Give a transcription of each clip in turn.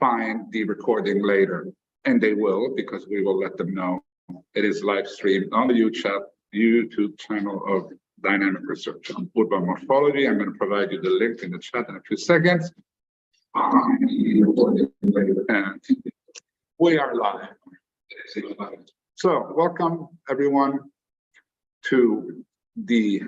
find the recording later. And they will, because we will let them know. It is live streamed on the YouTube channel of Dynamic Research on Urban Morphology. I'm going to provide you the link in the chat in a few seconds. And we are live. So welcome everyone to the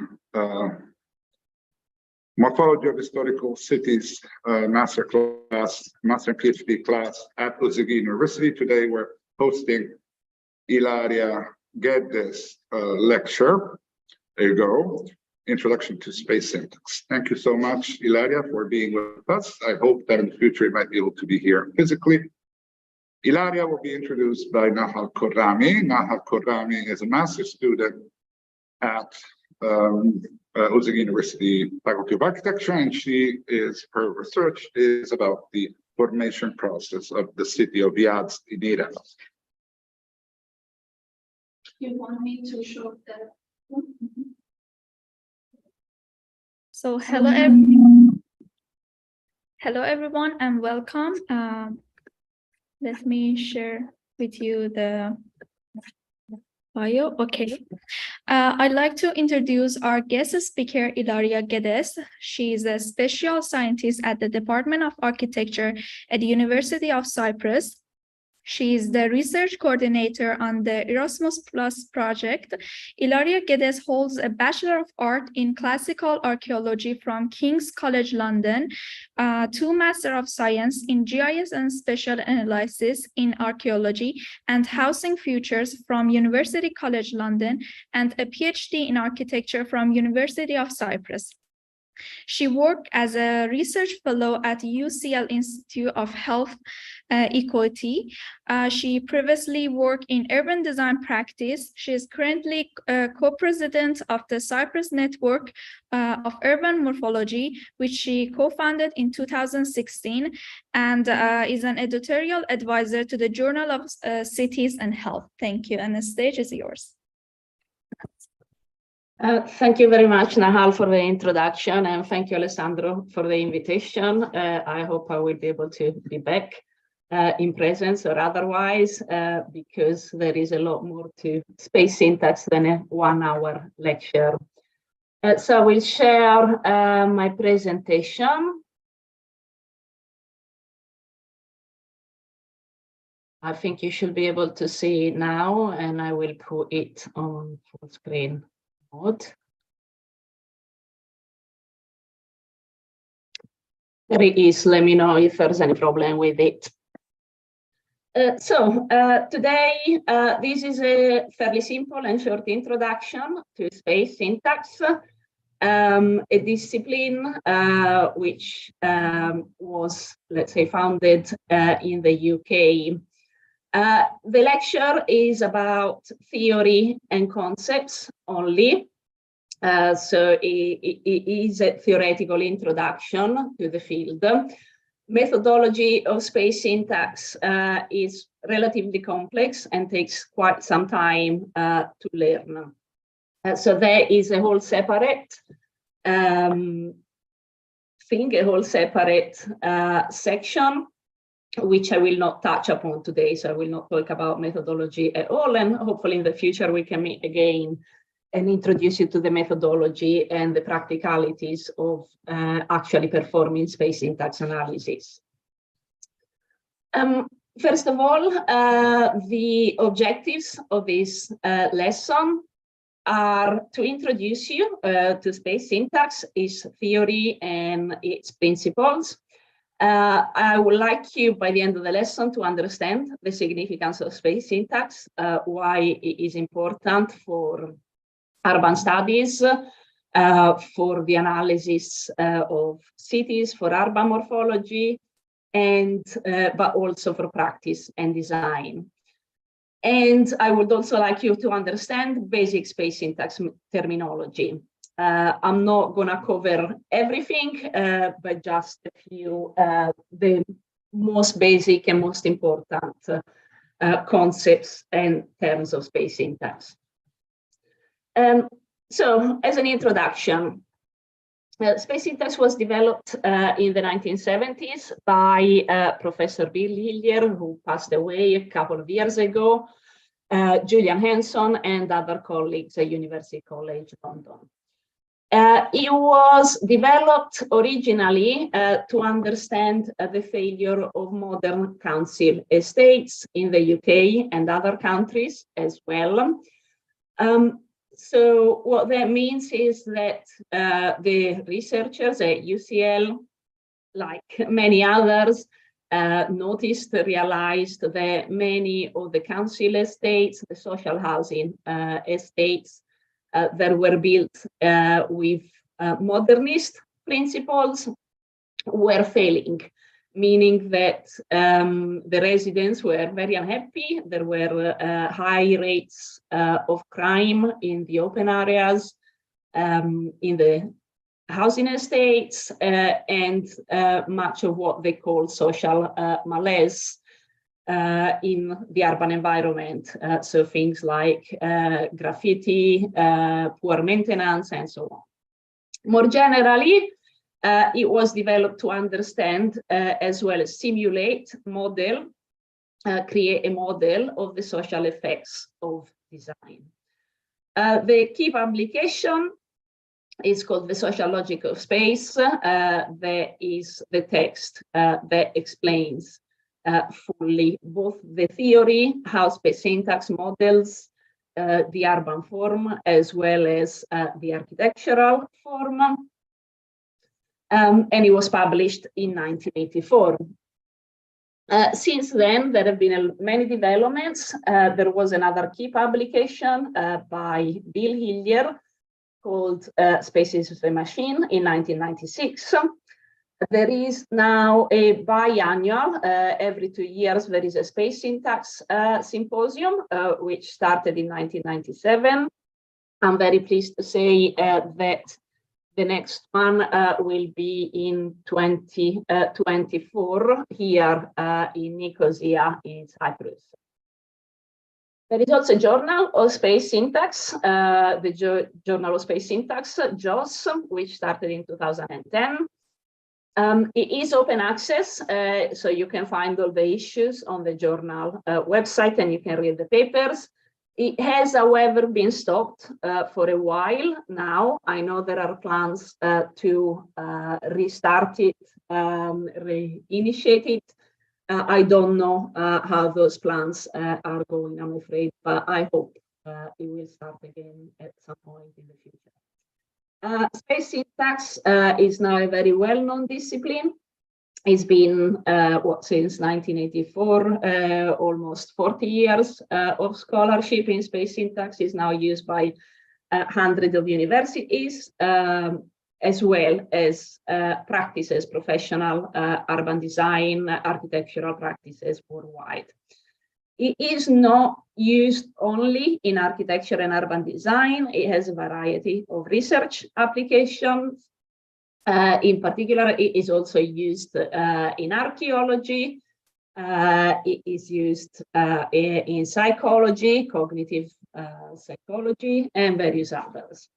Morphology of Historical Cities master and PhD class at Uzigi University. Today we're hosting Ilaria Geddes lecture. There you go. Introduction to Space Syntax. Thank you so much, Ilaria, for being with us. I hope that in the future you might be able to be here physically. Ilaria will be introduced by Nahal Khorrami. Nahal Khorrami is a master's student at Uzigi University Faculty of Architecture, and her research is about the formation process of the city of Yazd in Iran. You want me to show that? So hello everyone and welcome. Let me share with you the bio. Okay. I'd like to introduce our guest speaker, Ilaria Geddes. She is a special scientist at the Department of Architecture at the University of Cyprus. She is the research coordinator on the Erasmus Plus project. Ilaria Geddes holds a Bachelor of Art in Classical Archaeology from King's College London, 2 Master of Science in GIS and Spatial Analysis in Archaeology and Housing Futures from University College London, and a PhD in Architecture from University of Cyprus. She worked as a research fellow at UCL Institute of Health Equity. She previously worked in urban design practice. She is currently co-president of the Cyprus Network of Urban Morphology, which she co-founded in 2016, and is an editorial advisor to the Journal of Cities and Health. Thank you, and the stage is yours. Thank you very much, Nahal, for the introduction, and thank you, Alessandro, for the invitation. I hope I will be able to be back in presence or otherwise, because there is a lot more to space syntax than a 1-hour lecture. So I will share my presentation. I think you should be able to see it now, and I will put it on full screen mode. There it is. Let me know if there's any problem with it. Today, this is a fairly simple and short introduction to space syntax, a discipline which was, let's say, founded in the UK. The lecture is about theory and concepts only. So it is a theoretical introduction to the field. Methodology of space syntax is relatively complex and takes quite some time to learn. So there is a whole separate section which I will not touch upon today. So I will not talk about methodology at all, and hopefully in the future we can meet again and introduce you to the methodology and the practicalities of actually performing space syntax analysis. First of all, the objectives of this lesson are to introduce you to space syntax, its theory and its principles. I would like you, by the end of the lesson, to understand the significance of space syntax, why it is important for urban studies, for the analysis of cities, for urban morphology, and but also for practice and design. And I would also like you to understand basic space syntax terminology. I'm not going to cover everything, but just a few, the most basic and most important concepts and terms of space syntax. So as an introduction, Space syntax was developed in the 1970s by Professor Bill Hillier, who passed away a couple of years ago, Julian Henson, and other colleagues at University College London. It was developed originally to understand the failure of modern council estates in the UK and other countries as well. So what that means is that the researchers at UCL, like many others, realized that many of the council estates, the social housing estates that were built with modernist principles were failing, meaning that the residents were very unhappy. There were high rates of crime in the open areas, in the housing estates, and much of what they call social malaise in the urban environment. So things like graffiti, poor maintenance, and so on. More generally, it was developed to understand as well as simulate, model, create a model of the social effects of design. The key publication is called The Social Logic of Space. There is the text that explains fully both the theory, how space syntax models the urban form, as well as the architectural form. And it was published in 1984. Since then, there have been many developments. There was another key publication by Bill Hillier called Space is a Machine in 1996. There is now a biannual, every 2 years, there is a space syntax symposium, which started in 1997. I'm very pleased to say that the next one will be in 2024 here in Nicosia in Cyprus. There is also a journal of space syntax, the Journal of Space Syntax, JOS, which started in 2010. It is open access, so you can find all the issues on the journal website and you can read the papers. It has, however, been stopped for a while now. I know there are plans to restart it, reinitiate it. I don't know how those plans are going, I'm afraid, but I hope it will start again at some point in the future. Space syntax is now a very well-known discipline. It's been, since 1984, almost 40 years of scholarship in space syntax is now used by hundreds of universities, as well as practices, professional urban design, architectural practices worldwide. It is not used only in architecture and urban design. It has a variety of research applications. In particular, it is also used in archaeology. It is used in psychology, cognitive psychology, and various others.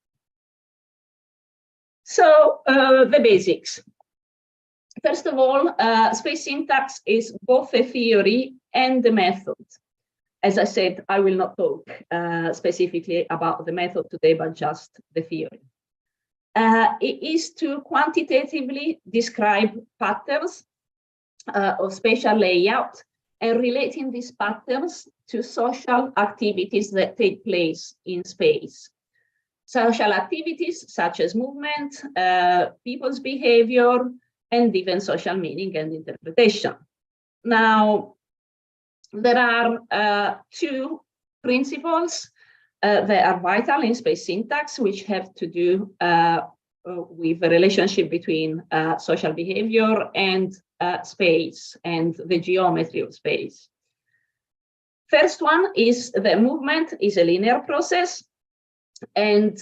So the basics. First of all, space syntax is both a theory and a method. As I said, I will not talk specifically about the method today, but just the theory. It is to quantitatively describe patterns of spatial layout and relating these patterns to social activities that take place in space. Social activities such as movement, people's behavior, and even social meaning and interpretation. Now, there are two principles that are vital in space syntax, which have to do with the relationship between social behavior and space and the geometry of space. First one is that movement is a linear process. And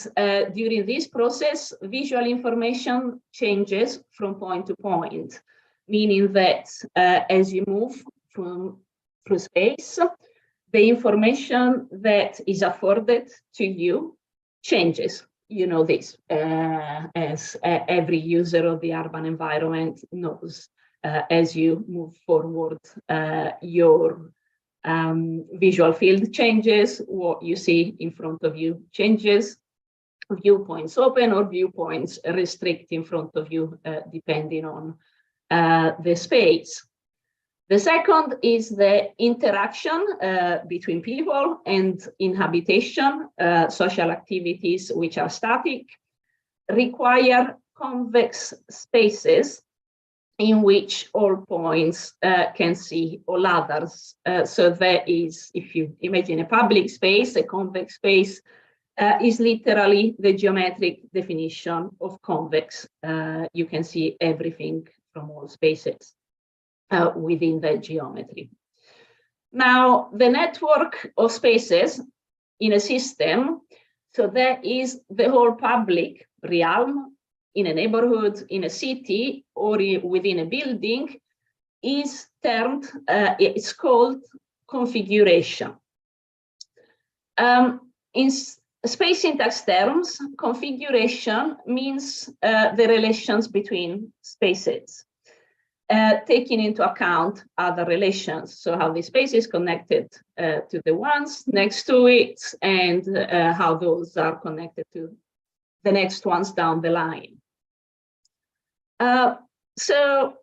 during this process, visual information changes from point to point, meaning that as you move through space, the information that is afforded to you changes you know this, as every user of the urban environment knows. As you move forward, your visual field changes, what you see in front of you changes, viewpoints open or viewpoints restrict in front of you, depending on the space. The second is the interaction between people, and in habitation, social activities which are static require convex spaces in which all points can see all others. So there is, if you imagine a public space, a convex space is literally the geometric definition of convex. You can see everything from all spaces within the geometry. Now, the network of spaces in a system, so there is the whole public realm in a neighborhood, in a city, or within a building, is termed, it's called configuration. In space syntax terms, configuration means the relations between spaces, taking into account other relations, so how the space is connected to the ones next to it, and how those are connected to the next ones down the line. So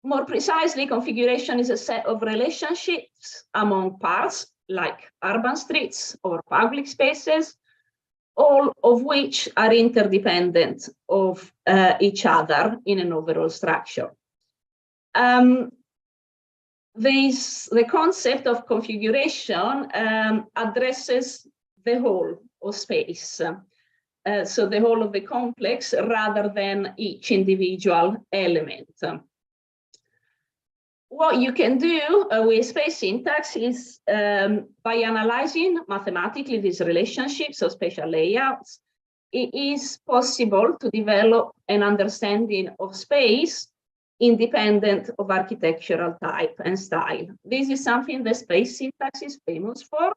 more precisely, configuration is a set of relationships among parts, like urban streets or public spaces, all of which are interdependent of each other in an overall structure. The concept of configuration addresses the whole of space, so the whole of the complex rather than each individual element. What you can do with space syntax is, by analyzing mathematically these relationships of spatial layouts, it is possible to develop an understanding of space independent of architectural type and style. This is something the space syntax is famous for,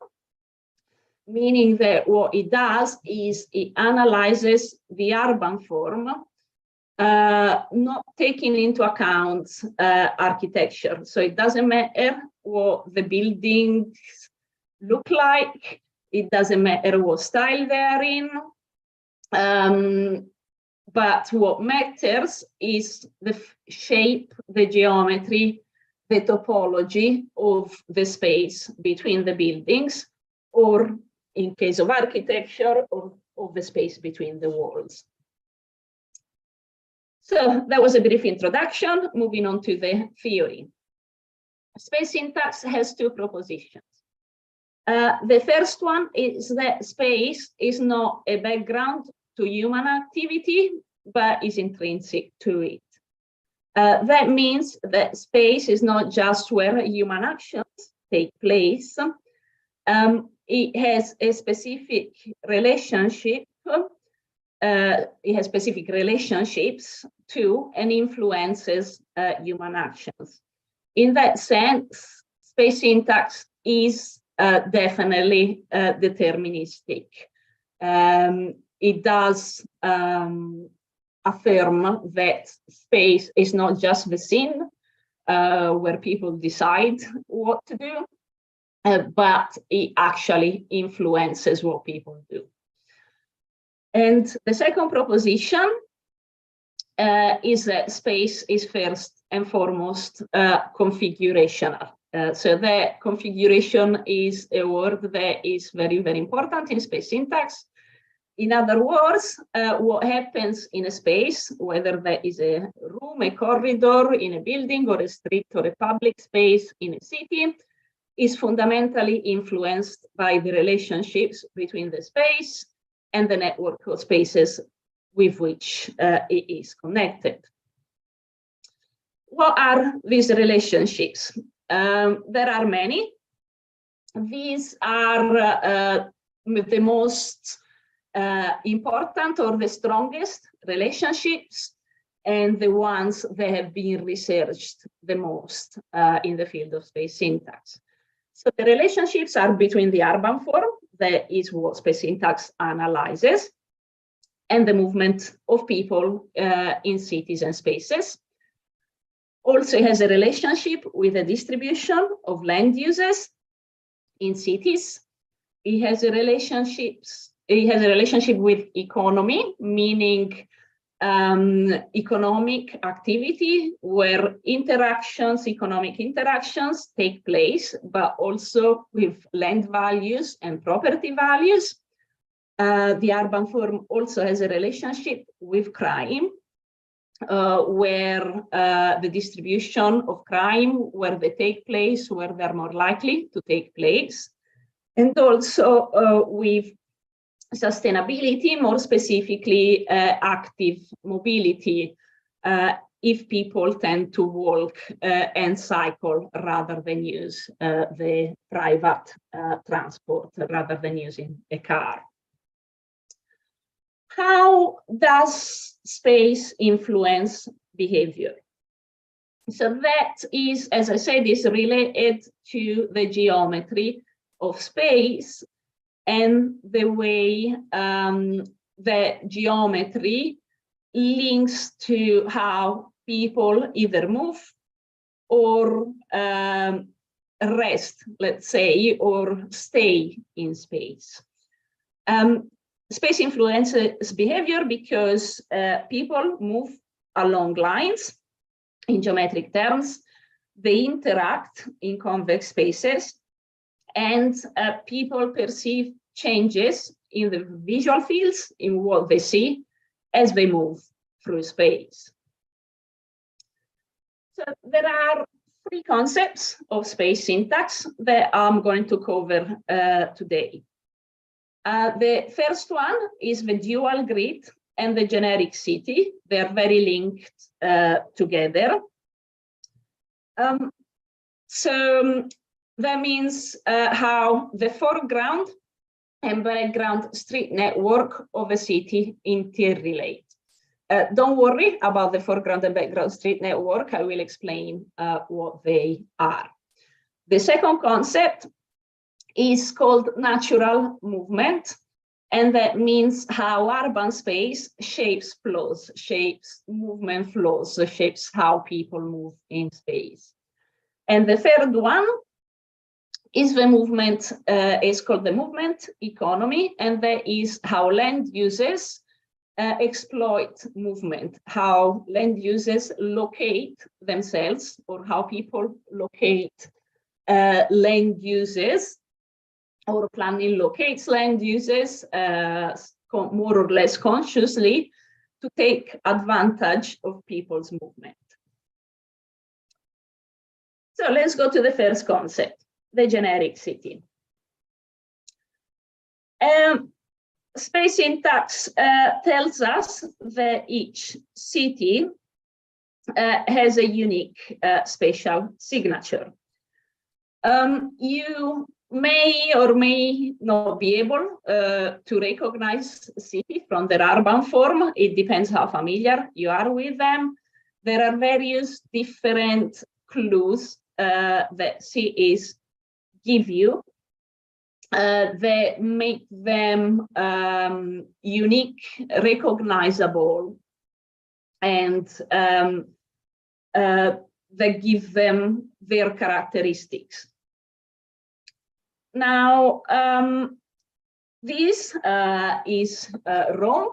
meaning that what it does is it analyzes the urban form, not taking into account architecture. So it doesn't matter what the buildings look like, it doesn't matter what style they're in, but what matters is the shape, the geometry, the topology of the space between the buildings, or in case of architecture, or of the space between the walls. So that was a brief introduction. Moving on to the theory. Space syntax has two propositions. The first one is that space is not a background to human activity, but is intrinsic to it. That means that space is not just where human actions take place. It has a specific relationship. It has specific relationships to and influences human actions. In that sense, space syntax is definitely deterministic. It does affirm that space is not just the scene where people decide what to do, but it actually influences what people do. And the second proposition is that space is first and foremost configurational. So that configuration is a word that is very, very important in space syntax. In other words, what happens in a space, whether that is a room, a corridor in a building, or a street or a public space in a city, is fundamentally influenced by the relationships between the space and the network of spaces with which it is connected. What are these relationships? There are many. These are the most important or the strongest relationships, and the ones that have been researched the most in the field of space syntax. So the relationships are between the urban form, that is what space syntax analyzes, and the movement of people in cities and spaces. Also has a relationship with the distribution of land uses in cities. It has a relationship with economy, meaning economic activity where economic interactions take place, but also with land values and property values. The urban form also has a relationship with crime, where the distribution of crime, where they take place, where they're more likely to take place, and also with sustainability, more specifically active mobility, if people tend to walk and cycle rather than use the private transport, rather than using a car. How does space influence behavior? So that is, as I said, is related to the geometry of space and the way the geometry links to how people either move or rest, let's say, or stay in space. Space influences behavior because people move along lines in geometric terms. They interact in convex spaces, and people perceive changes in the visual fields, in what they see as they move through space. So there are three concepts of space syntax that I'm going to cover today. The first one is the dual grid and the generic city. They're very linked together. So that means how the foreground and background street network of a city interrelate. Don't worry about the foreground and background street network. I will explain what they are. The second concept is called natural movement, and that means how urban space shapes flows, shapes movement flows, so shapes how people move in space. And the third one is the movement, is called the movement economy, and that is how land uses exploit movement, how land uses locate themselves, or how people locate land uses, or planning locates land uses more or less consciously to take advantage of people's movement. So let's go to the first concept, the generic city. Space syntax tells us that each city has a unique spatial signature. You may or may not be able to recognize cities from their urban form. It depends how familiar you are with them. There are various different clues that cities give you that make them unique, recognizable, and that give them their characteristics. Now, this is Rome.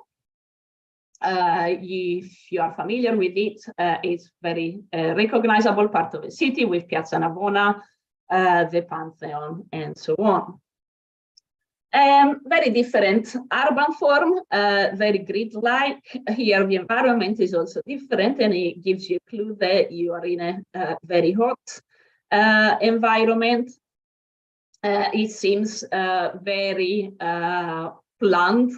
If you are familiar with it, it's very recognizable part of the city with Piazza Navona, the Pantheon, and so on. Very different urban form, very grid-like. Here, the environment is also different, and it gives you a clue that you are in a very hot environment. It seems very planned,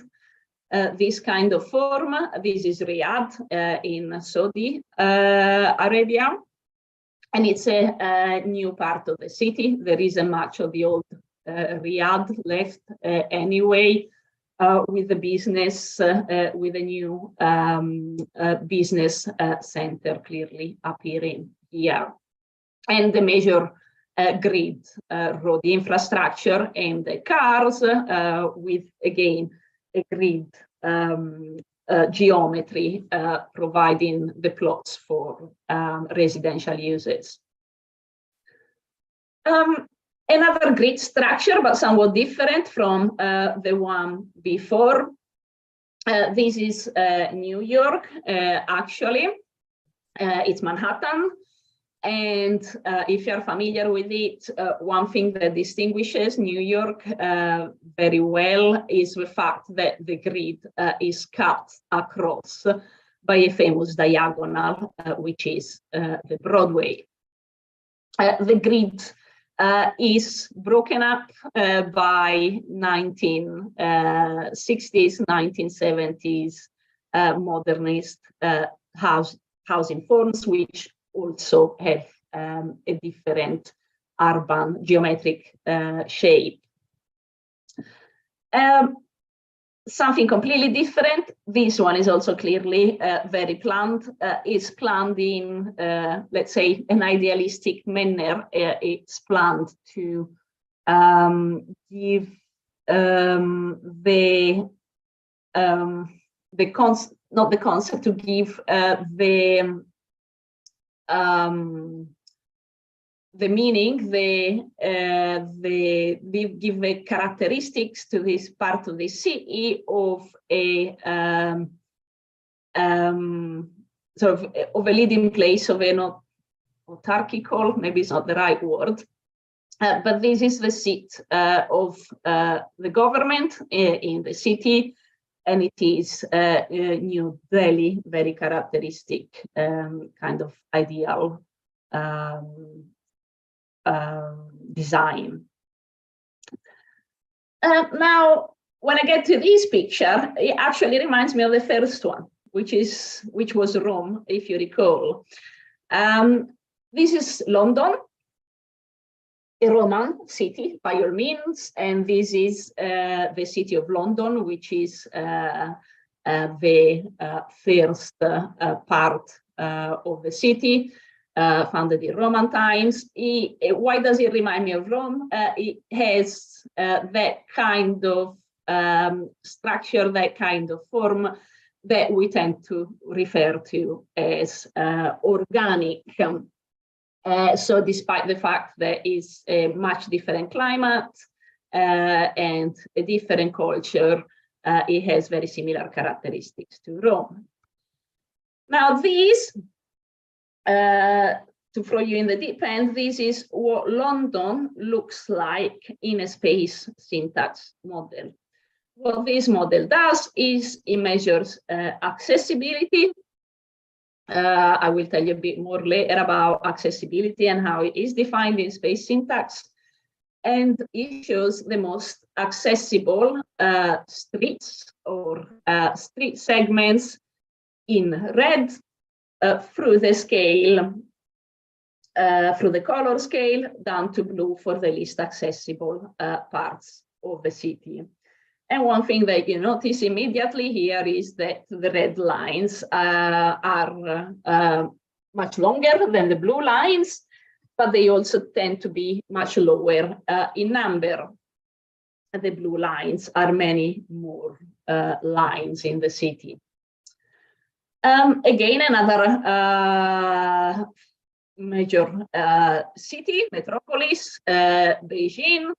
this kind of form. This is Riyadh in Saudi Arabia, and it's a new part of the city. There isn't much of the old Riyadh left anyway, with the business, with a new business center clearly appearing here. And the major grid, road infrastructure and the cars, with again a grid geometry providing the plots for residential uses. Another grid structure, but somewhat different from the one before. This is New York, actually. It's Manhattan. And if you're familiar with it, one thing that distinguishes New York very well is the fact that the grid is cut across by a famous diagonal, which is the Broadway. The grid is broken up by 1960s, 1970s modernist housing forms, which also have a different urban geometric shape. Something completely different. This one is also clearly very planned. It's planned in, let's say, an idealistic manner. It's planned to give to give the meaning, give the characteristics to this part of the city of a sort of a leading place of an autarchical, maybe it's not the right word, but this is the seat of the government in the city, and it is New Delhi, very characteristic kind of ideal design. Now, when I get to this picture, it actually reminds me of the first one, which was Rome, if you recall. This is London, a Roman city by all means, and this is the city of London, which is the first part of the city. Founded in Roman times. Why does it remind me of Rome? It has that kind of structure, that kind of form that we tend to refer to as organic. So despite the fact that it's a much different climate and a different culture, it has very similar characteristics to Rome. Now these, to throw you in the deep end, this is what London looks like in a space syntax model. What this model does is it measures accessibility. I will tell you a bit more later about accessibility and how it is defined in space syntax. And it shows the most accessible streets or street segments in red through the scale, through the color scale, down to blue for the least accessible parts of the city. And one thing that you notice immediately here is that the red lines are much longer than the blue lines, but they also tend to be much lower in number. The blue lines are many more lines in the city. Again, another major city, metropolis, Beijing.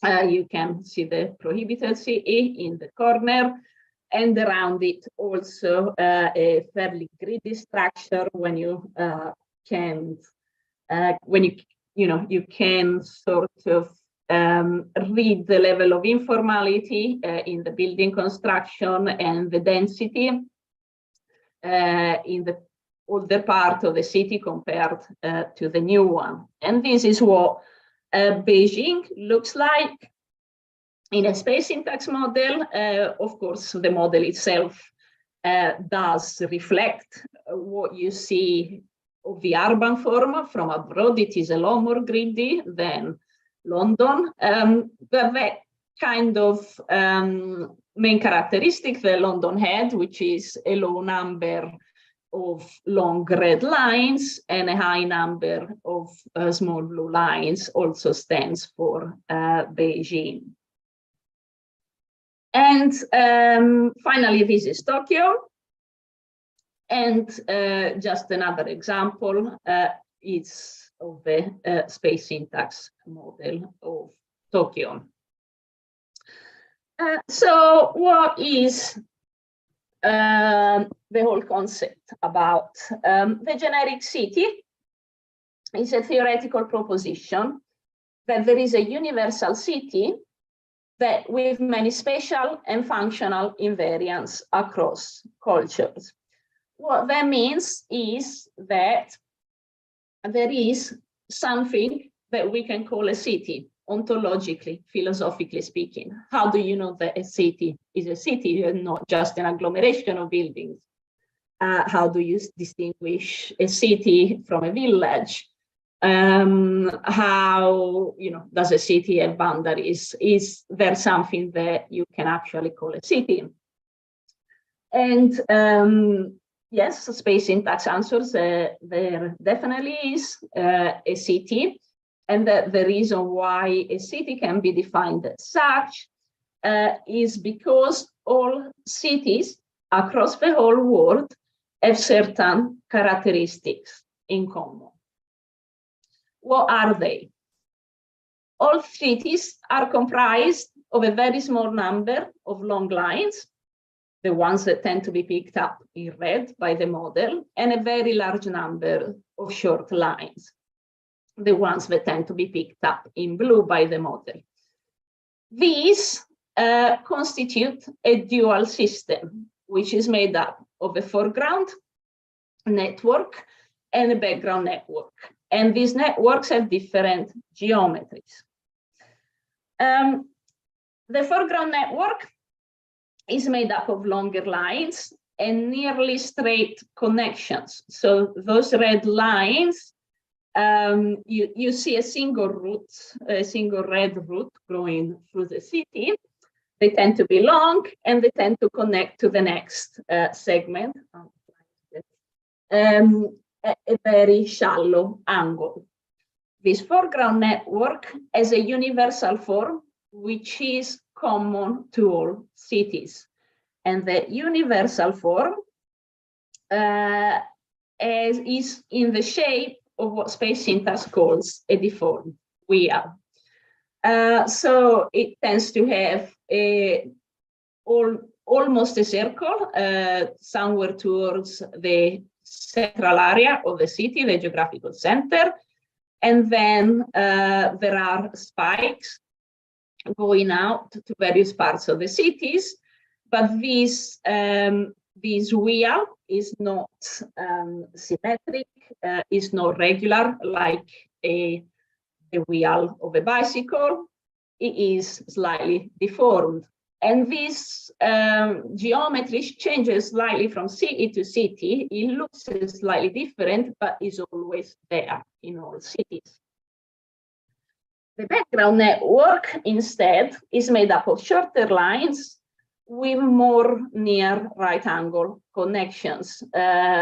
You can see the prohibited city in the corner, and around it also a fairly gritty structure when you can sort of read the level of informality in the building construction and the density in the older part of the city compared to the new one. And this is what Beijing looks like in a space syntax model. Of course, the model itself does reflect what you see of the urban form from abroad. It is a lot more gritty than London, but that kind of main characteristic that London had, which is a low number of long red lines and a high number of small blue lines, also stands for Beijing. And finally, this is Tokyo. And just another example is of the space syntax model of Tokyo. So what is the whole concept about? The generic city is a theoretical proposition that there is a universal city that with many spatial and functional invariants across cultures. What that means is that there is something that we can call a city, ontologically, philosophically speaking. How do you know that a city is a city and not just an agglomeration of buildings? How do you distinguish a city from a village? How, does a city have boundaries? Is there something that you can actually call a city? And yes, space syntax answers there definitely is a city. And the reason why a city can be defined as such is because all cities across the whole world have certain characteristics in common. What are they? All cities are comprised of a very small number of long lines, the ones that tend to be picked up in red by the model, and a very large number of short lines, the ones that tend to be picked up in blue by the model. These constitute a dual system, which is made up of a foreground network and a background network. And these networks have different geometries. The foreground network is made up of longer lines and nearly straight connections. So those red lines, you see a single route, a single red route going through the city. They tend to be long and they tend to connect to the next segment at a very shallow angle. This foreground network has a universal form, which is common to all cities. And the universal form is in the shape of what space syntax calls a deformed wheel. So it tends to have almost a circle somewhere towards the central area of the city, the geographical center. And then there are spikes going out to various parts of the cities, but this wheel is not symmetric, is not regular like the wheel of a bicycle. It is slightly deformed. And this geometry changes slightly from city to city. It looks slightly different, but is always there in all cities. The background network, instead, is made up of shorter lines with more near right angle connections,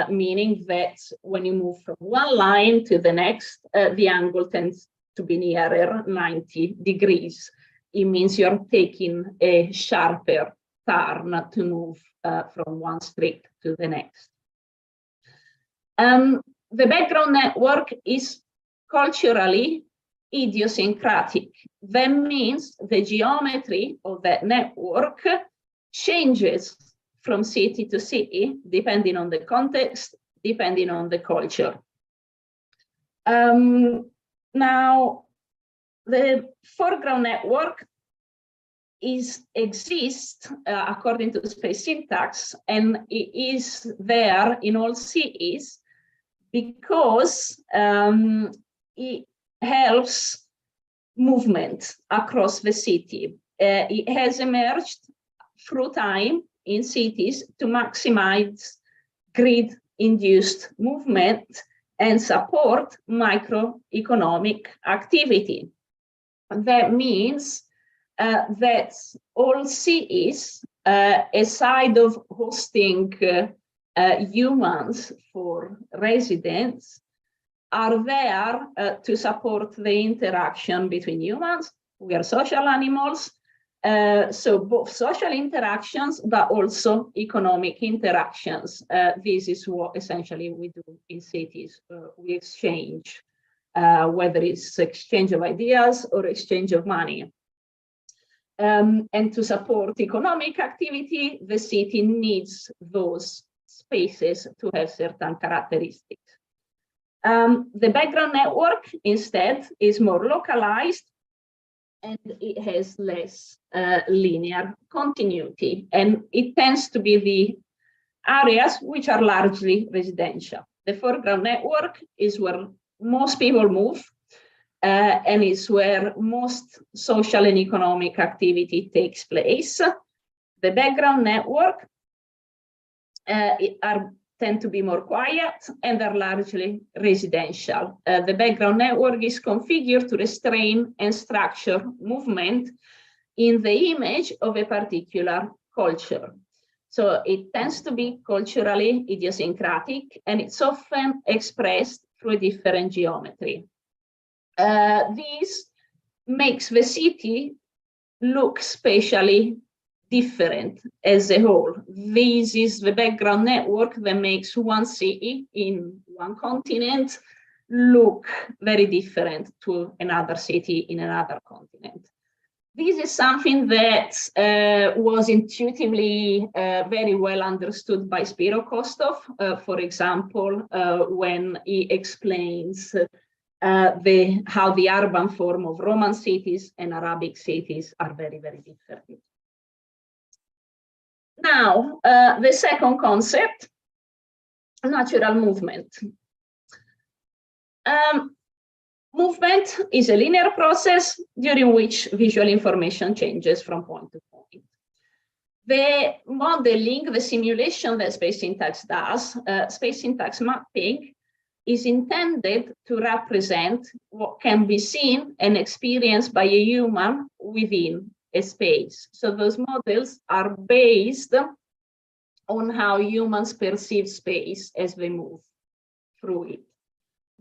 meaning that when you move from one line to the next, the angle tends to be nearer 90 degrees. It means you're taking a sharper turn to move from one street to the next. The background network is culturally idiosyncratic. That means the geometry of that network changes from city to city, depending on the context, depending on the culture. Now, the foreground network exists according to space syntax, and it is there in all cities because it helps movement across the city. It has emerged through time in cities to maximize grid-induced movement and support microeconomic activity. That means that all cities, aside of hosting humans for residents, are there to support the interaction between humans. We are social animals, So both social interactions, but also economic interactions. This is what essentially we do in cities. We exchange, whether it's exchange of ideas or exchange of money. And to support economic activity, the city needs those spaces to have certain characteristics. The background network, instead, is more localized, and it has less linear continuity, and it tends to be the areas which are largely residential. The foreground network is where most people move, and it's where most social and economic activity takes place. The background network tend to be more quiet and are largely residential. The background network is configured to restrain and structure movement in the image of a particular culture. So it tends to be culturally idiosyncratic, and it's often expressed through a different geometry. This makes the city look spatially different as a whole. This is the background network that makes one city in one continent look very different to another city in another continent. This is something that was intuitively very well understood by Spiro Kostov, for example, when he explains how the urban form of Roman cities and Arabic cities are very, very different. Now, the second concept, natural movement. Movement is a linear process during which visual information changes from point to point. The modeling, the simulation that space syntax does, space syntax mapping, is intended to represent what can be seen and experienced by a human within a space. So those models are based on how humans perceive space as they move through it.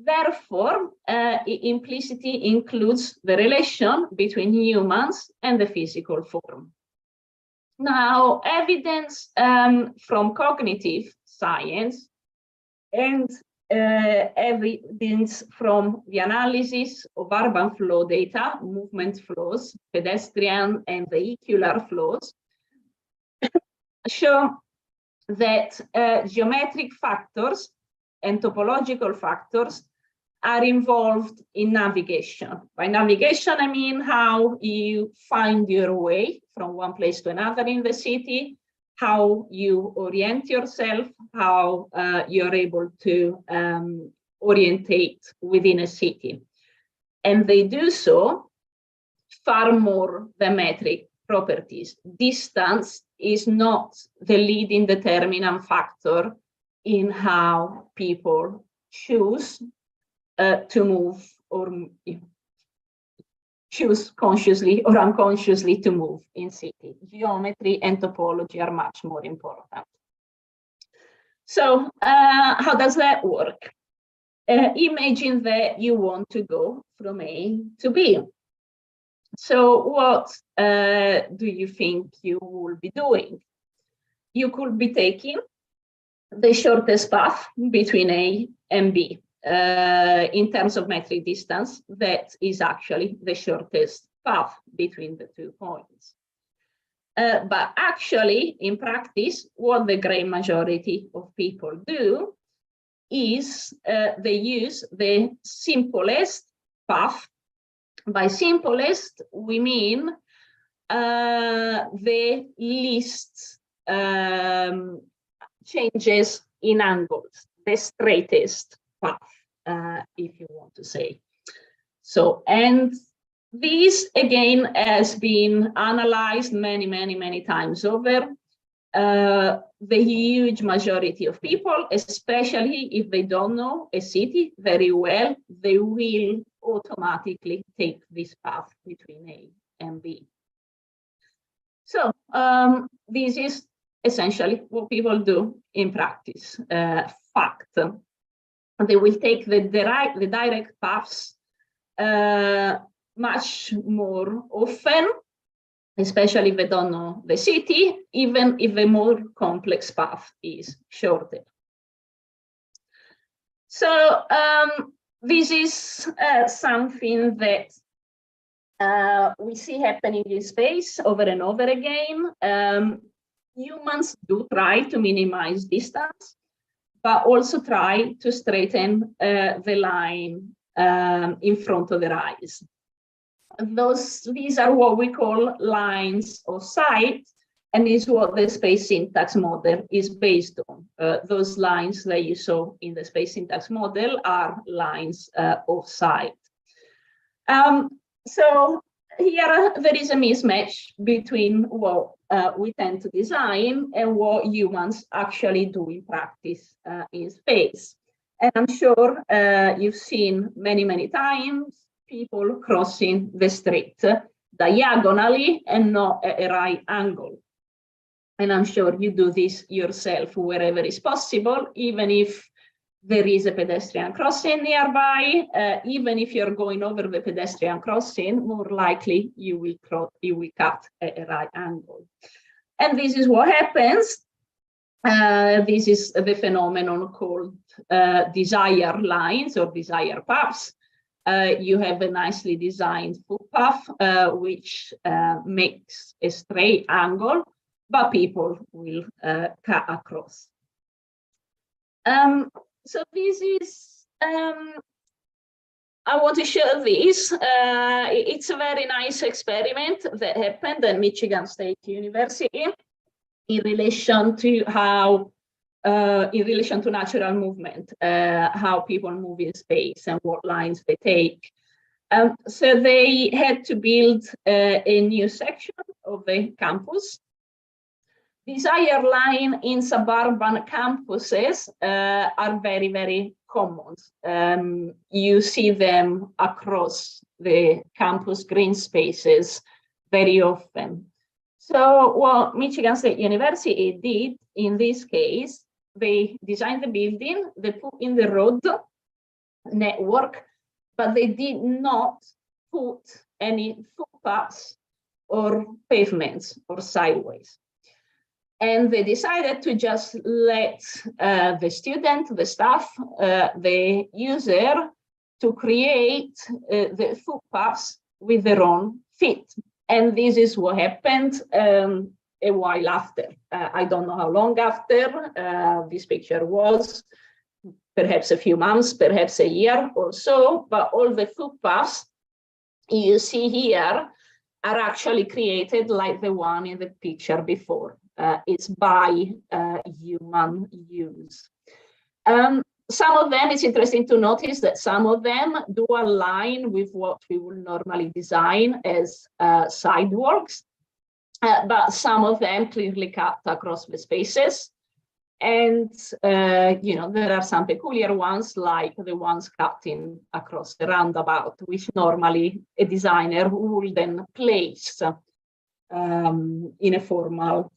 Therefore, it implicitly includes the relation between humans and the physical form. Now, evidence from cognitive science and evidence from the analysis of urban flow data, movement flows, pedestrian and vehicular flows, show that geometric factors and topological factors are involved in navigation. By navigation, I mean how you find your way from one place to another in the city, how you orient yourself, how you're able to orientate within a city. And they do so far more than metric properties. Distance is not the leading determinant factor in how people choose to move or choose consciously or unconsciously to move in city. Geometry and topology are much more important. So how does that work? Imagine that you want to go from A to B. So what do you think you will be doing? You could be taking the shortest path between A and B. In terms of metric distance, that is actually the shortest path between the 2 points. But actually, in practice, what the great majority of people do is they use the simplest path. By simplest, we mean the least changes in angles, the straightest path, if you want to say. So, and this again has been analyzed many times over. The huge majority of people, especially if they don't know a city very well, they will automatically take this path between A and B. So this is essentially what people do in practice. Fact. They will take the direct paths much more often especially if they don't know the city, even if the more complex path is shorter. So this is something that we see happening in space over and over again. Humans do try to minimize distance, but also try to straighten the line in front of their eyes. These are what we call lines of sight, and is what the space syntax model is based on. Those lines that you saw in the space syntax model are lines of sight. So here there is a mismatch between what we tend to design and what humans actually do in practice in space. And I'm sure you've seen many, many times people crossing the street diagonally and not at a right angle. And I'm sure you do this yourself wherever is possible, even if there is a pedestrian crossing nearby, even if you're going over the pedestrian crossing, more likely you will cut at a right angle. And this is what happens. This is the phenomenon called desire lines or desire paths. You have a nicely designed footpath, which makes a straight angle, but people will cut across. So this is, I want to show this. It's a very nice experiment that happened at Michigan State University in relation to how, in relation to natural movement, how people move in space and what lines they take. So they had to build a new section of the campus. Desire line in suburban campuses are very, very common. You see them across the campus green spaces very often. So what Michigan State University did in this case, they designed the building, they put in the road network, but they did not put any footpaths or pavements or sideways. And they decided to just let the student, the staff, the user to create the footpaths with their own feet. And this is what happened a while after. I don't know how long after this picture was, perhaps a few months, perhaps a year or so, but all the footpaths you see here are actually created like the one in the picture before. It's by human use. Some of them, it's interesting to notice that some of them do align with what we would normally design as sidewalks, but some of them clearly cut across the spaces. And, you know, there are some peculiar ones like the ones cutting across the roundabout, which normally a designer would then place in a formal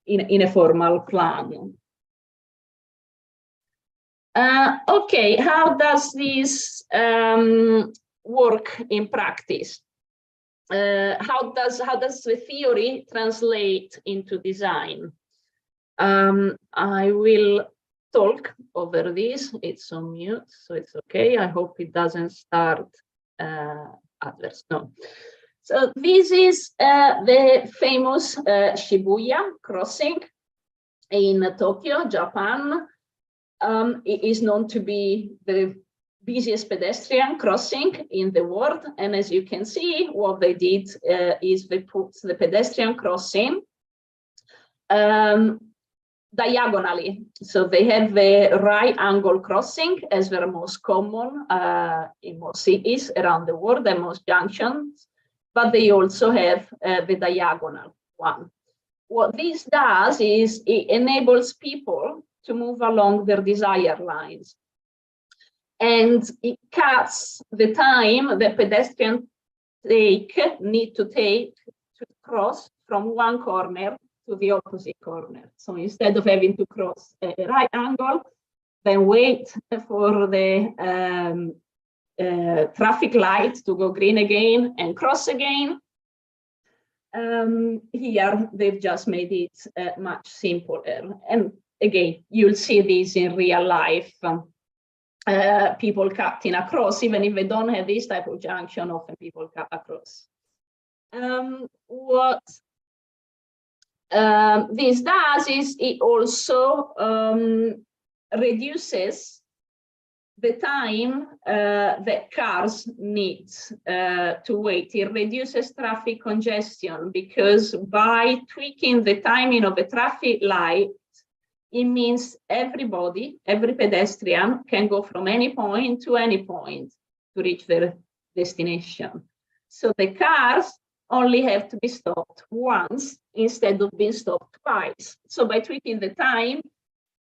in a formal plan. Okay, how does this work in practice? How does the theory translate into design? I will talk over this. It's on mute, so it's okay. I hope it doesn't start adverse. No. So this is the famous Shibuya crossing in Tokyo, Japan. It is known to be the busiest pedestrian crossing in the world. And as you can see, what they did is they put the pedestrian crossing diagonally. So they have the right angle crossing as the most common in most cities around the world and most junctions. But they also have the diagonal one. What this does is it enables people to move along their desire lines. And it cuts the time the pedestrians need to take to cross from one corner to the opposite corner. So instead of having to cross a right angle, then wait for the traffic light to go green again and cross again, Here, they've just made it much simpler. And again, you'll see this in real life. People cutting across, even if they don't have this type of junction, often people cut across. What this does is it also reduces the time that cars need to wait. It reduces traffic congestion because by tweaking the timing of a traffic light, it means everybody, every pedestrian can go from any point to reach their destination. So the cars only have to be stopped once instead of being stopped twice. So by tweaking the time,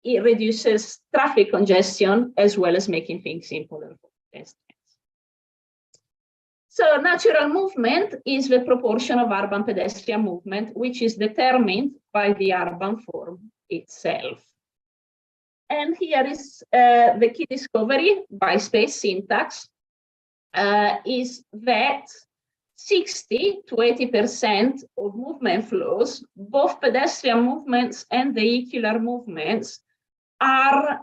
it reduces traffic congestion as well as making things simpler for pedestrians. So natural movement is the proportion of urban pedestrian movement, which is determined by the urban form itself. And here is the key discovery by space syntax is that 60 to 80% of movement flows, both pedestrian movements and vehicular movements, are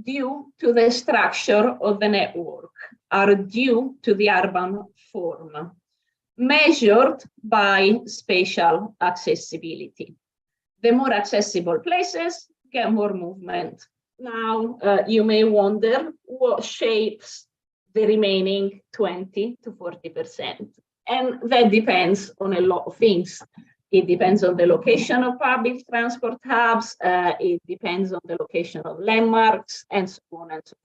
due to the structure of the network, are due to the urban form, measured by spatial accessibility. The more accessible places get more movement. Now, you may wonder what shapes the remaining 20 to 40%. And that depends on a lot of things. It depends on the location of public transport hubs, it depends on the location of landmarks, and so on and so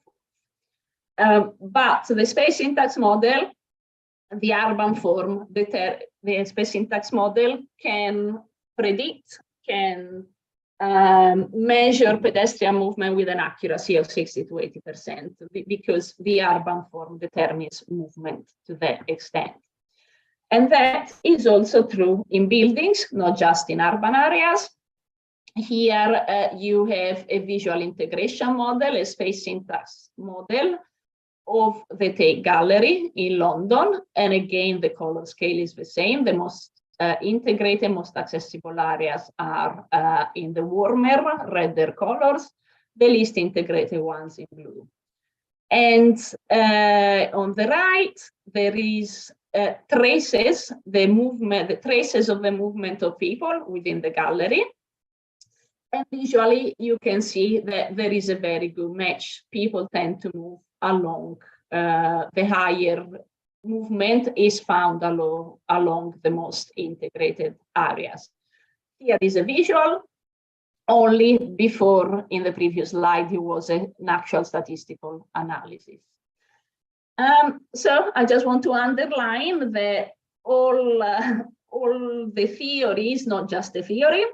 forth. But the space syntax model, the urban form, the space syntax model can predict, can measure pedestrian movement with an accuracy of 60 to 80% because the urban form determines movement to that extent. And that is also true in buildings, not just in urban areas. Here you have a visual integration model, a space syntax model of the Tate Gallery in London. And again, the color scale is the same. The most integrated, most accessible areas are in the warmer, redder colors, the least integrated ones in blue. And on the right, there is traces of the movement of people within the gallery. And visually, you can see that there is a very good match. People tend to move along the higher movement is found along the most integrated areas. Here is a visual. Only before, in the previous slide, it was an actual statistical analysis. So I just want to underline that all the theory is not just a theory,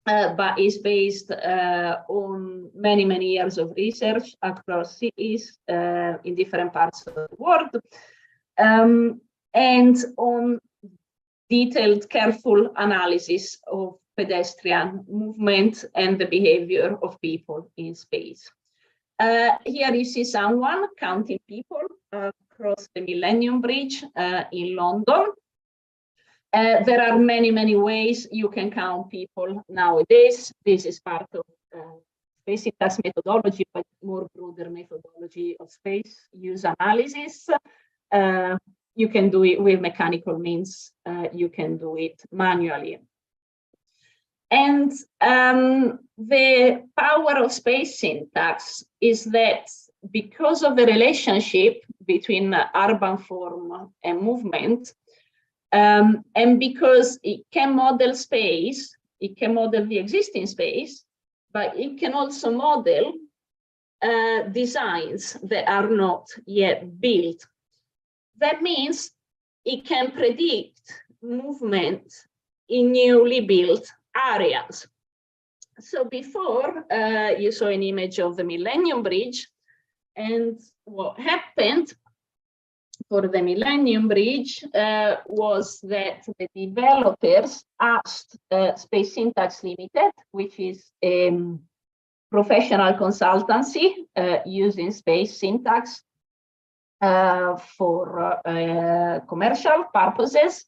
but is based on many, many years of research across cities in different parts of the world. And on detailed, careful analysis of pedestrian movement and the behavior of people in space. Here you see someone counting people across the Millennium Bridge in London. There are many, many ways you can count people nowadays. This is part of space syntax methodology, but more broader methodology of space use analysis. You can do it with mechanical means. You can do it manually. And the power of space syntax is that because of the relationship between urban form and movement, and because it can model space, it can model the existing space, but it can also model designs that are not yet built. That means it can predict movement in newly built areas. So before, you saw an image of the Millennium Bridge, and what happened for the Millennium Bridge was that the developers asked Space Syntax Limited, which is a professional consultancy using space syntax for commercial purposes,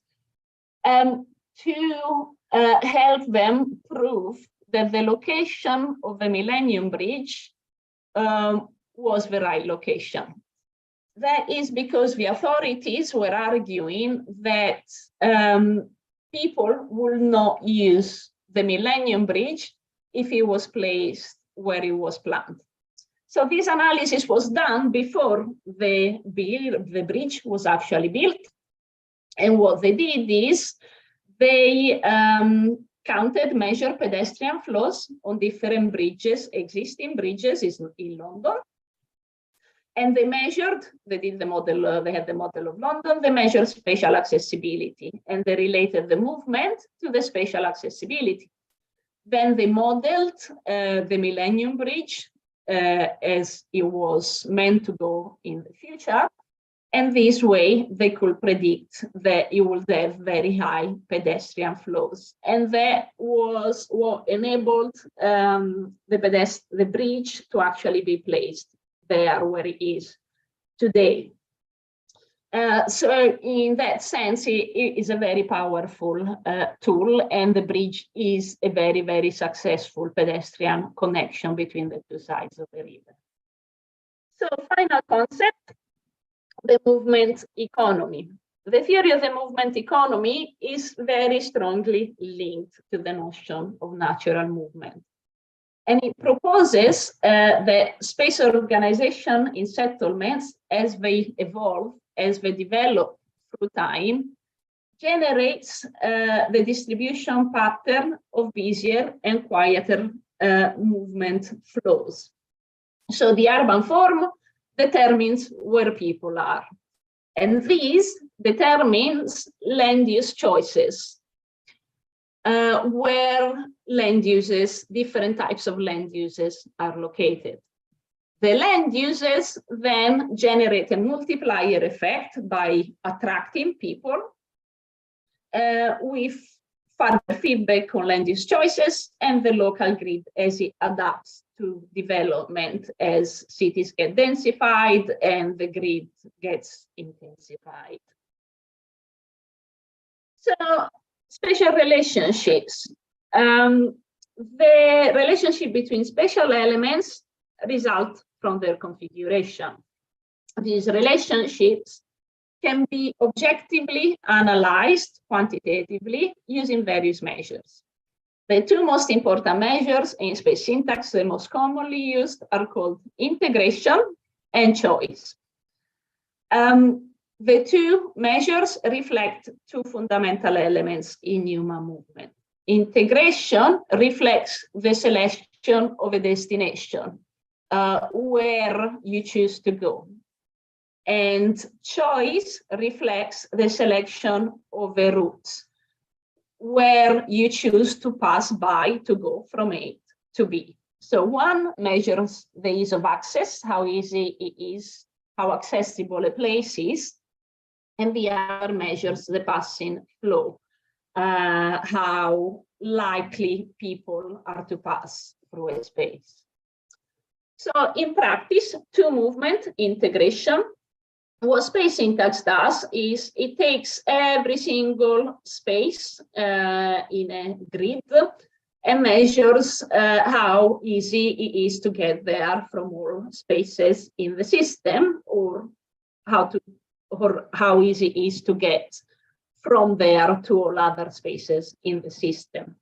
to help them prove that the location of the Millennium Bridge was the right location. That is because the authorities were arguing that people will not use the Millennium Bridge if it was placed where it was planned. So this analysis was done before the bridge was actually built. And what they did is they counted, measured pedestrian flows on different bridges, existing bridges in London. And they measured, they did the model, they had the model of London, they measured spatial accessibility, and they related the movement to the spatial accessibility. Then they modeled the Millennium Bridge as it was meant to go in the future. And this way they could predict that it would have very high pedestrian flows. And that was what enabled the bridge to actually be placed there where it is today. So in that sense, it is a very powerful tool, and the bridge is a very, very successful pedestrian connection between the two sides of the river. So final concept, the movement economy. The theory of the movement economy is very strongly linked to the notion of natural movement. And it proposes that space organization in settlements, as they evolve, as they develop through time, generates the distribution pattern of busier and quieter movement flows. So the urban form determines where people are. And this determines land use choices, where land uses, different types of land uses are located. The land uses then generate a multiplier effect by attracting people with further feedback on land use choices and the local grid as it adapts to development as cities get densified and the grid gets intensified. So, spatial relationships. The relationship between spatial elements result from their configuration. These relationships can be objectively analyzed quantitatively using various measures. The two most important measures in space syntax, the most commonly used, are called integration and choice. The two measures reflect two fundamental elements in human movement. Integration reflects the selection of a destination, where you choose to go. And choice reflects the selection of a route, where you choose to pass by to go from A to B. So one measures the ease of access, how easy it is, how accessible a place is, and the other measures the passing flow, how likely people are to pass through a space. So in practice, two movement integration. What space syntax does is it takes every single space in a grid and measures how easy it is to get there from all spaces in the system, or how easy it is to get from there to all other spaces in the system.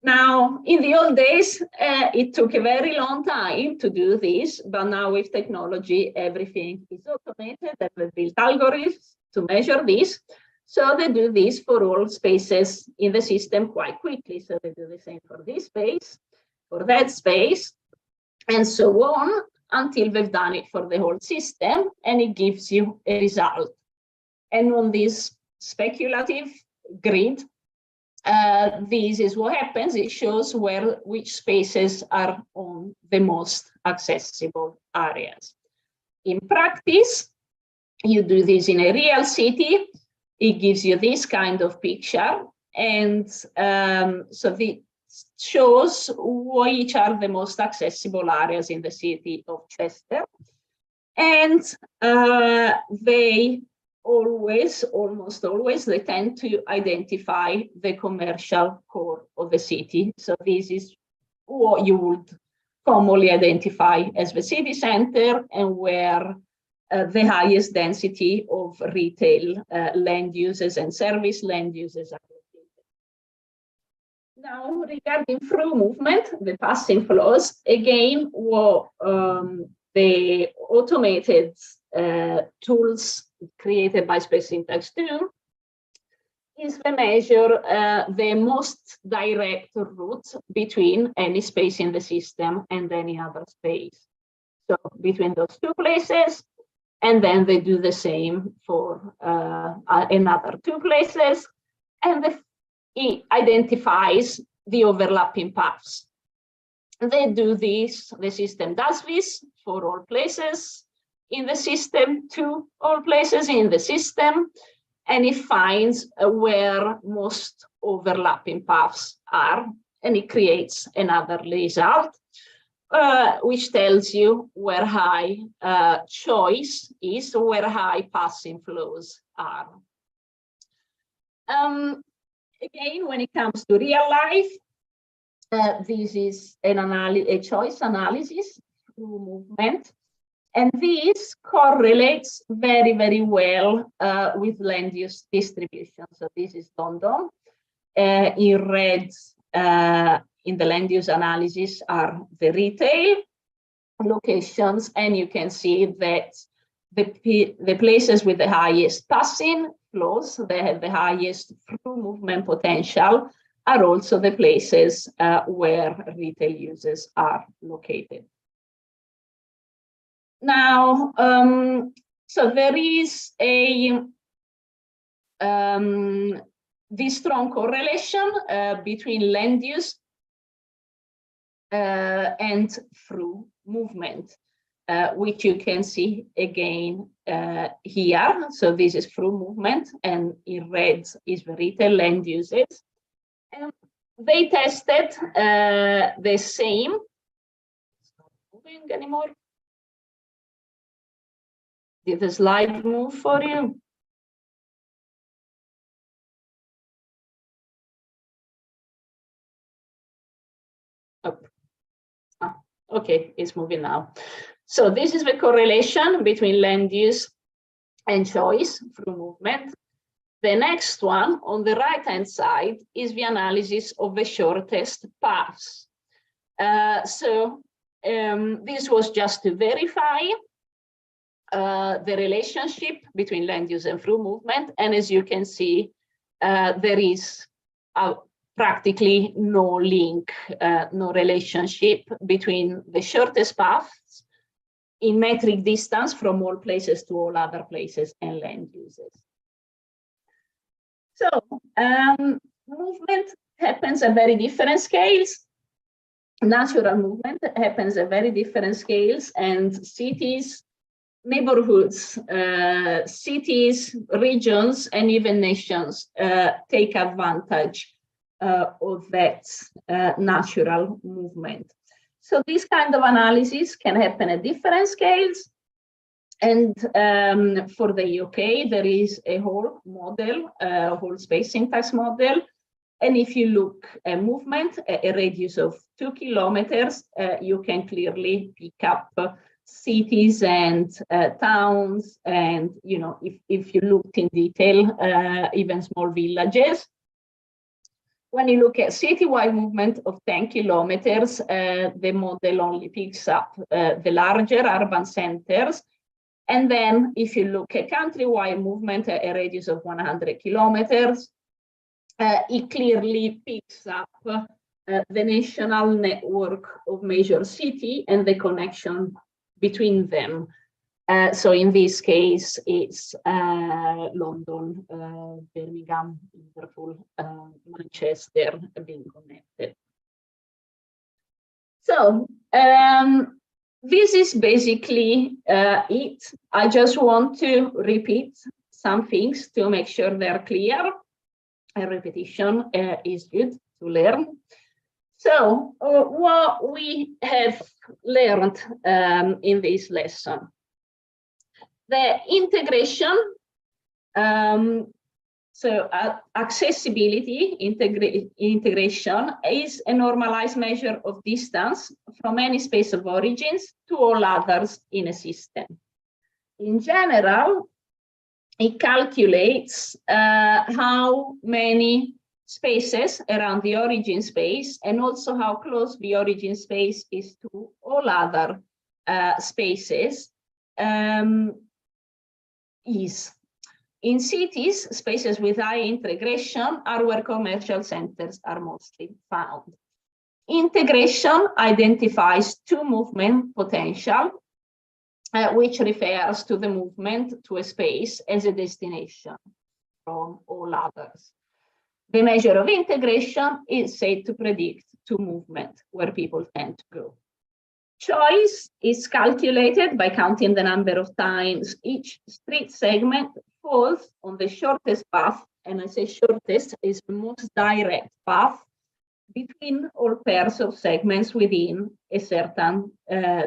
Now, in the old days, it took a very long time to do this, but now with technology, everything is automated, and we've built algorithms to measure this. So they do this for all spaces in the system quite quickly. So they do the same for this space, for that space, and so on, until they've done it for the whole system, and it gives you a result. And on this speculative grid, this is what happens. It shows which spaces are on the most accessible areas. In practice, you do this in a real city, it gives you this kind of picture. And so this shows which are the most accessible areas in the city of Chester. And they almost always, they tend to identify the commercial core of the city. So this is what you would commonly identify as the city center, and where the highest density of retail land uses and service land uses are located. Now, regarding through movement, the passing flows, again, what the automated tools created by Space Syntax do is to measure the most direct route between any space in the system and any other space. So between those two places, and then they do the same for another two places, and it identifies the overlapping paths. They do this, the system does this for all places in the system, to all places in the system, and it finds where most overlapping paths are, and it creates another result, which tells you where high choice is, where high passing flows are. Again, when it comes to real life, this is a choice analysis through movement. And this correlates very, very well with land use distribution. So this is London. In red, in the land use analysis, are the retail locations. And you can see that the places with the highest passing flows, they have the highest through movement potential, are also the places where retail uses are located. Now, so there is this strong correlation between land use and through movement, which you can see again here. So this is through movement, and in red is the retail land uses. And they tested the same. It's not moving anymore. Did the slide move for you? Oh. Ah, okay, it's moving now. So this is the correlation between land use and choice through movement. The next one on the right-hand side is the analysis of the shortest paths. This was just to verify the relationship between land use and through movement. And as you can see, there is practically no link, no relationship between the shortest paths in metric distance from all places to all other places and land uses. So movement happens at very different scales. Natural movement happens at very different scales, and cities, neighborhoods, cities, regions, and even nations take advantage of that natural movement. So this kind of analysis can happen at different scales. And for the UK, there is a whole model, a whole space syntax model. And if you look at movement, a radius of 2 kilometers, you can clearly pick up cities and towns. And, you know, if you looked in detail, even small villages. When you look at citywide movement of 10 kilometers, the model only picks up the larger urban centers. And then if you look at countrywide movement at a radius of 100 kilometers, it clearly picks up the national network of major city and the connection between them. So in this case, it's London, Birmingham, Liverpool, Manchester being connected. So this is basically it. I just want to repeat some things to make sure they're clear. A repetition is good to learn. So what we have learned in this lesson. The integration Accessibility integration is a normalized measure of distance from any space of origins to all others in a system. In general, it calculates how many spaces around the origin space and also how close the origin space is to all other spaces is. In cities, spaces with high integration are where commercial centers are mostly found. Integration identifies two movement potential, which refers to the movement to a space as a destination from all others. The measure of integration is said to predict to movement, where people tend to go. Choice is calculated by counting the number of times each street segment falls on the shortest path, and I say shortest is the most direct path between all pairs of segments within a certain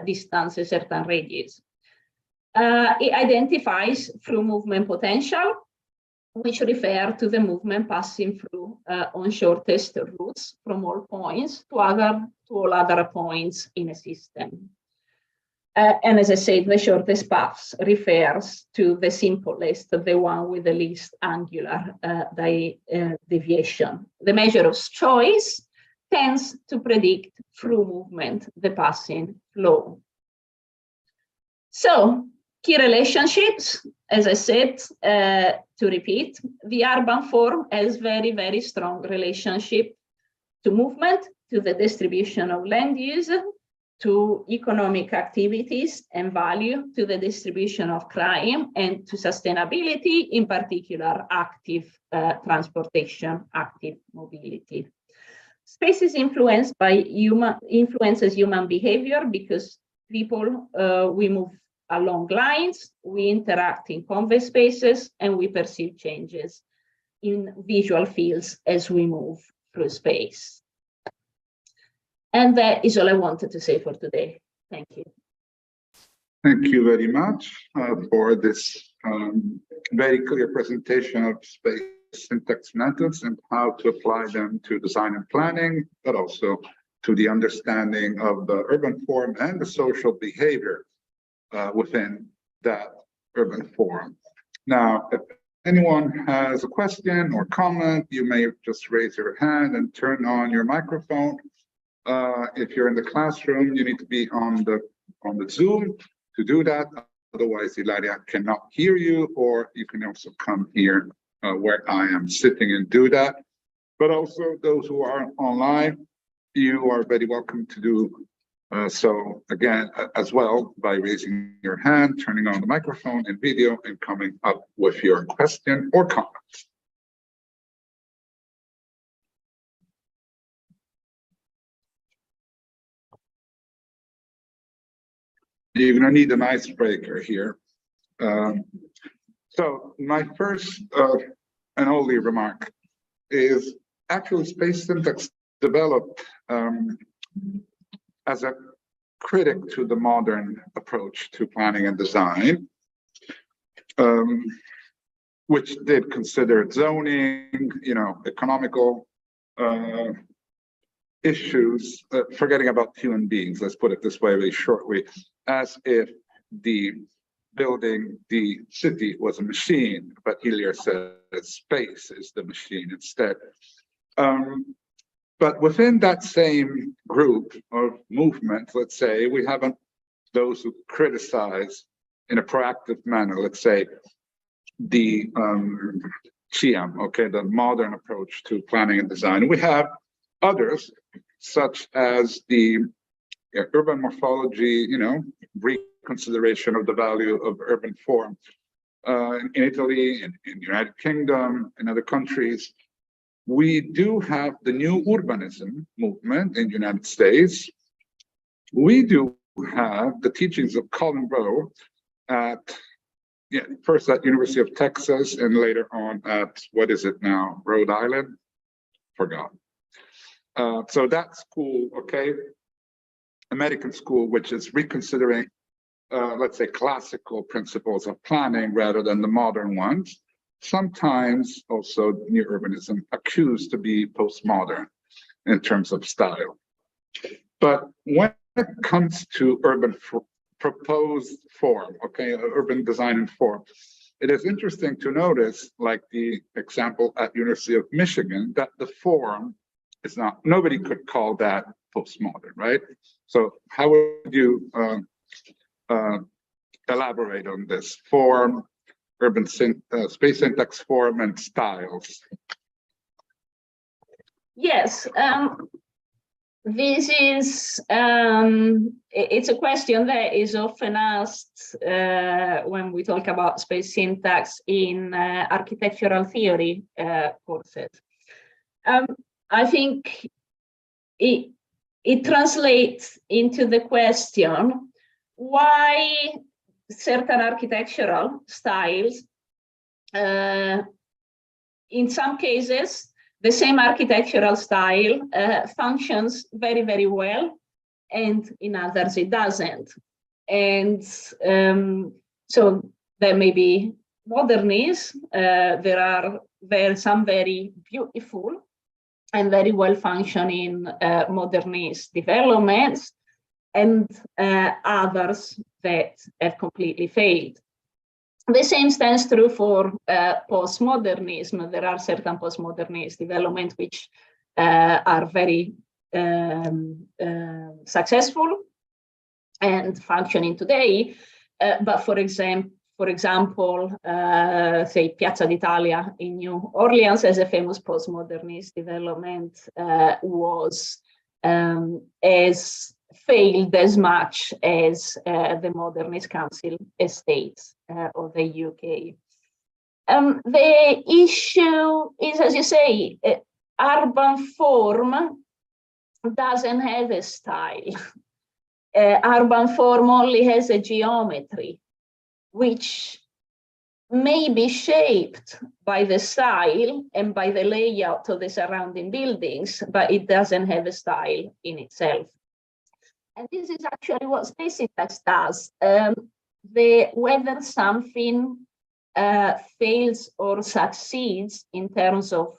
distance, a certain radius. It identifies through movement potential, which refer to the movement passing through on shortest routes from all points to all other points in a system. And as I said, the shortest paths refers to the simplest, the one with the least angular deviation. The measure of choice tends to predict through movement, the passing flow. So, key relationships, as I said, to repeat, the urban form has very, very strong relationship to movement, to the distribution of land use, to economic activities and value, to the distribution of crime, and to sustainability, in particular, active transportation, active mobility. Space is influenced by influences human behavior because people, we move along lines, we interact in convex spaces, and we perceive changes in visual fields as we move through space. And that is all I wanted to say for today. Thank you. Thank you very much for this very clear presentation of space syntax methods and how to apply them to design and planning, but also to the understanding of the urban form and the social behavior within that urban form. Now, if anyone has a question or comment, you may just raise your hand and turn on your microphone. If you're in the classroom, you need to be on the Zoom to do that. Otherwise, Ilaria cannot hear you, or you can also come here where I am sitting and do that. But also those who are online, you are very welcome to do so again as well by raising your hand, turning on the microphone and video, and coming up with your question or comment. You're going to need an icebreaker here. So my first and only remark is actually space syntax developed as a critic to the modern approach to planning and design, which did consider zoning, economical issues, forgetting about human beings, let's put it this way very shortly, as if the building, the city was a machine, but Ilaria says space is the machine instead. But within that same group of movement, let's say, we have those who criticize in a proactive manner, let's say, the CM, okay, the modern approach to planning and design. We have others, such as the urban morphology, reconsideration of the value of urban form. In Italy, in the United Kingdom, in other countries, we do have the new urbanism movement in the United States. We do have the teachings of Colin Rowe first at University of Texas and later on at, what is it now, Rhode Island? Forgot. So that school, okay, American school, which is reconsidering, let's say, classical principles of planning rather than the modern ones. sometimes also new urbanism accused to be postmodern in terms of style. But when it comes to urban proposed form, okay, urban design and form, it is interesting to notice, like the example at University of Michigan, that the form is not, nobody could call that postmodern, right? So how would you elaborate on this form, urban space syntax, form, and styles? Yes, this is, it's a question that is often asked when we talk about space syntax in architectural theory courses. I think it translates into the question why certain architectural styles, in some cases, the same architectural style functions very, very well, and in others it doesn't. And so there may be modernism. There are some very beautiful and very well functioning modernist developments, and others that have completely failed. The same stands true for postmodernism. There are certain postmodernist developments which are very successful and functioning today. But for example, say Piazza d'Italia in New Orleans as a famous postmodernist development was as failed as much as the modernist council estates of the UK. The issue is, as you say, urban form doesn't have a style. Urban form only has a geometry, which may be shaped by the style and by the layout of the surrounding buildings, but it doesn't have a style in itself. And this is actually what space syntax does. Whether something fails or succeeds in terms of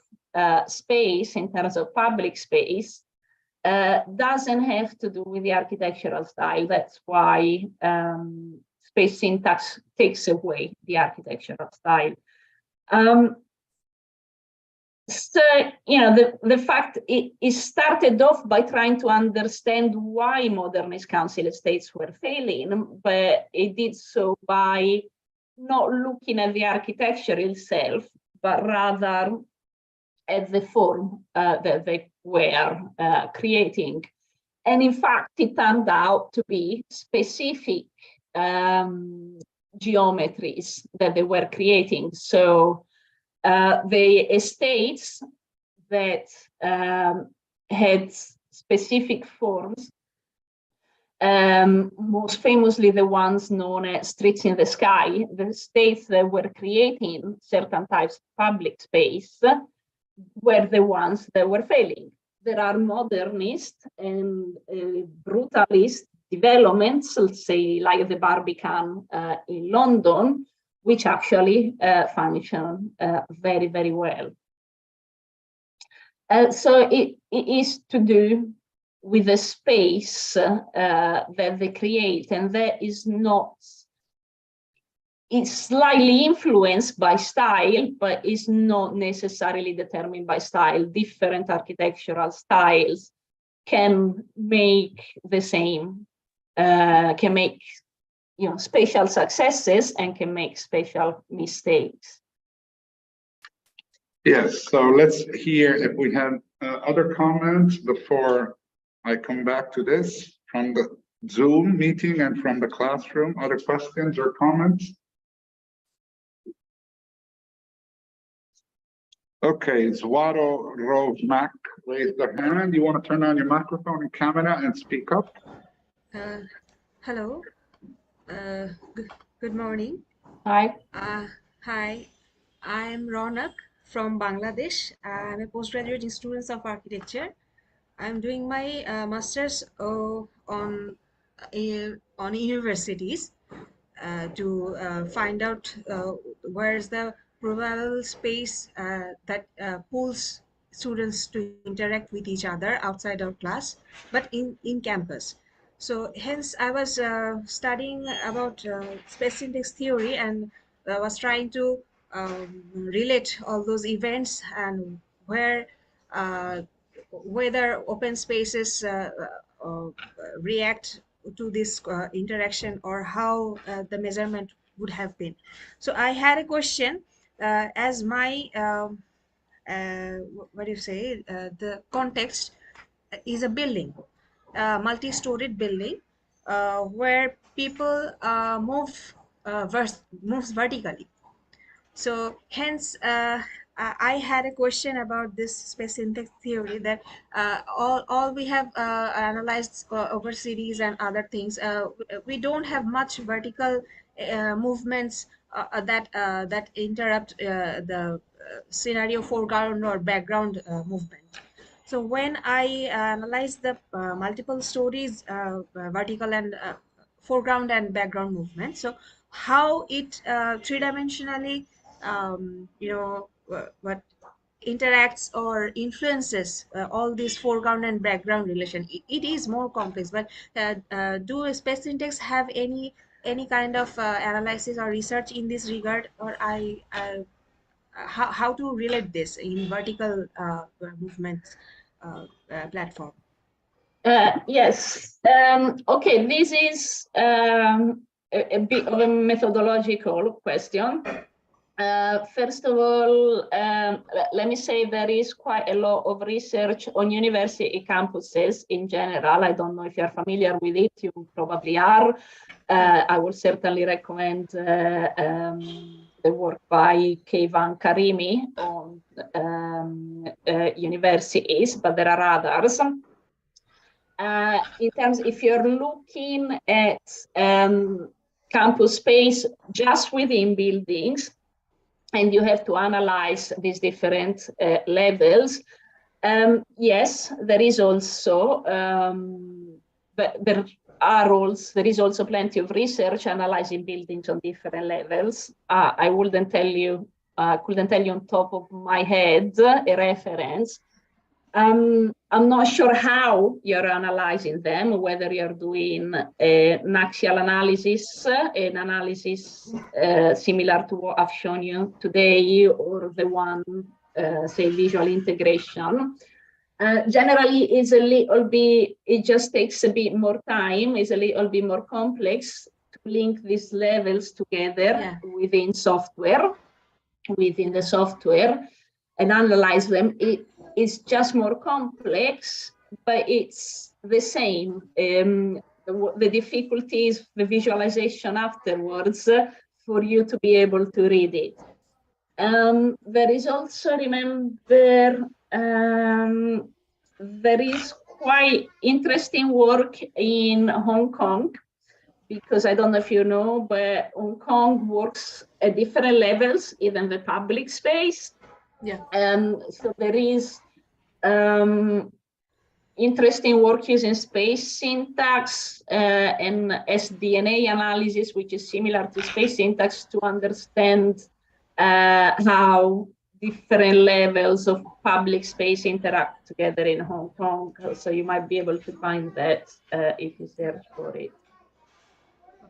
space, in terms of public space, doesn't have to do with the architectural style. That's why space syntax takes away the architectural style. So, you know, the fact it started off by trying to understand why modernist council estates were failing, but it did so by not looking at the architecture itself, but rather at the form that they were creating. And in fact, it turned out to be specific geometries that they were creating. So the estates that had specific forms, most famously the ones known as streets in the sky, the estates that were creating certain types of public space were the ones that were failing. There are modernist and brutalist developments, let's say like the Barbican in London, which actually function very, very well. So it is to do with the space that they create, and that is not, it's slightly influenced by style, but is not necessarily determined by style. Different architectural styles can make the same, can make, you know, spatial successes and can make spatial mistakes. Yes, so let's hear if we have other comments before I come back to this from the Zoom meeting and from the classroom. Other questions or comments? Okay, Zwaro Rovmak raised their hand. You want to turn on your microphone and camera and speak up? Hello. Good morning. Hi. Hi, I'm Ronak from Bangladesh. I'm a postgraduate student of architecture. I'm doing my master's on universities to find out where's the probable space that pulls students to interact with each other outside of class, but in campus. So hence I was studying about space syntax theory, and was trying to relate all those events, and where whether open spaces react to this interaction, or how the measurement would have been. So I had a question, as my what do you say, the context is a building, multi-storied building, where people moves vertically. So hence, I had a question about this space syntax theory, that all we have analyzed over series and other things. We don't have much vertical movements that interrupt the scenario foreground or background movement. So when I analyze the multiple stories, vertical and foreground and background movement, so how it three-dimensionally, what interacts or influences all these foreground and background relation, it is more complex. But do space syntax have any kind of analysis or research in this regard, or how to relate this in vertical movement platform? Yes. Okay, this is a bit of a methodological question. First of all, let me say there is quite a lot of research on university campuses in general. I don't know if you're familiar with it, you probably are. I would certainly recommend the work by Keivan Karimi on universities, but there are others. In terms, if you're looking at campus space just within buildings, and you have to analyze these different levels, yes, there is also, but there is also plenty of research analyzing buildings on different levels. I couldn't tell you on top of my head a reference. I'm not sure how you're analyzing them, whether you're doing an axial analysis, an analysis similar to what I've shown you today, or the one, say, visual integration. Generally, it's a little bit, it just takes a bit more time, it's a little bit more complex to link these levels together within the software, and analyze them. It's just more complex, but it's the same. The difficulty is the visualization afterwards for you to be able to read it. There is also, remember, there is quite interesting work in Hong Kong, because I don't know if you know, but Hong Kong works at different levels, even the public space. Yeah. So there is interesting work using space syntax and SDNA analysis, which is similar to space syntax, to understand how different levels of public space interact together in Hong Kong. So you might be able to find that if you search for it.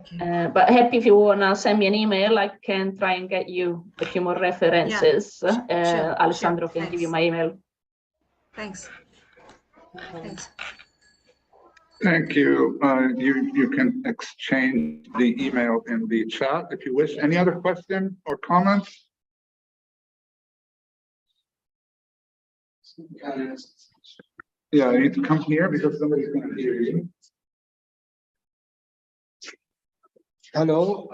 Okay. But happy if you want to send me an email, I can try and get you a few more references. Sure, Alessandro can give you my email. Thanks. Thanks. Thank you. You can exchange the email in the chat if you wish. Any other questions or comments? Yeah, you need to come here because somebody's going to hear you. Hello,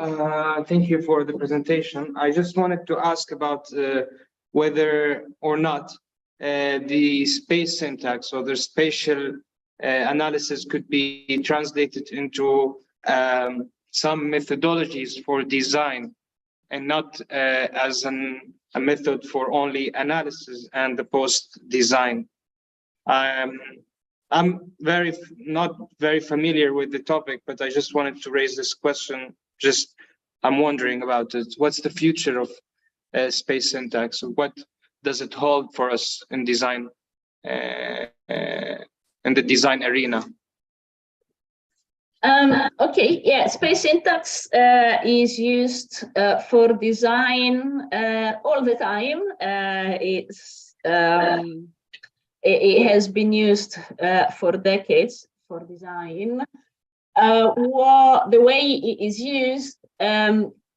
thank you for the presentation. I just wanted to ask about whether or not the space syntax or the spatial analysis could be translated into some methodologies for design, and not as a method for only analysis and the post design. I'm not very familiar with the topic, but I just wanted to raise this question. I'm wondering about it. What's the future of space syntax? What does it hold for us in design, in the design arena? Okay, yeah, space syntax is used for design all the time. It has been used for decades for design. The way it is used,